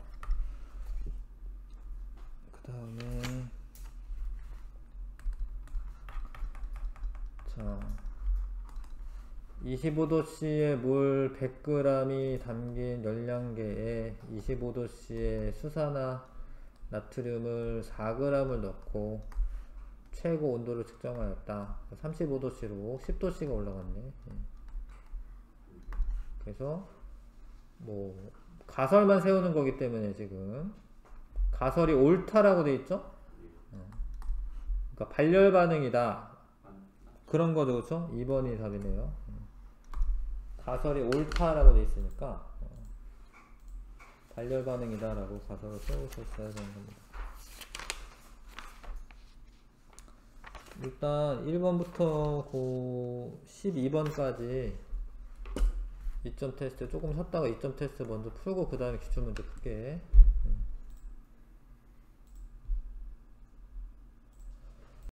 그 다음에 자 25도씨의 물 100g이 담긴 열량계에 25도씨의 수산화 나트륨을 4g을 넣고 최고 온도를 측정하였다. 35도씨로 10도씨가 올라갔네. 그래서 뭐 가설만 세우는 거기 때문에 지금 가설이 옳다라고 돼 있죠? 그러니까 발열 반응이다. 그런 거죠, 그렇죠? 2번이 답이네요. 가설이 옳다라고 돼 있으니까 발열 반응이다라고 가설을 세우셨어야 되는 겁니다. 일단 1번부터 그 12번까지 2점 테스트 조금 쉬었다가 2점 테스트 먼저 풀고 그 다음에 기출문제 풀게.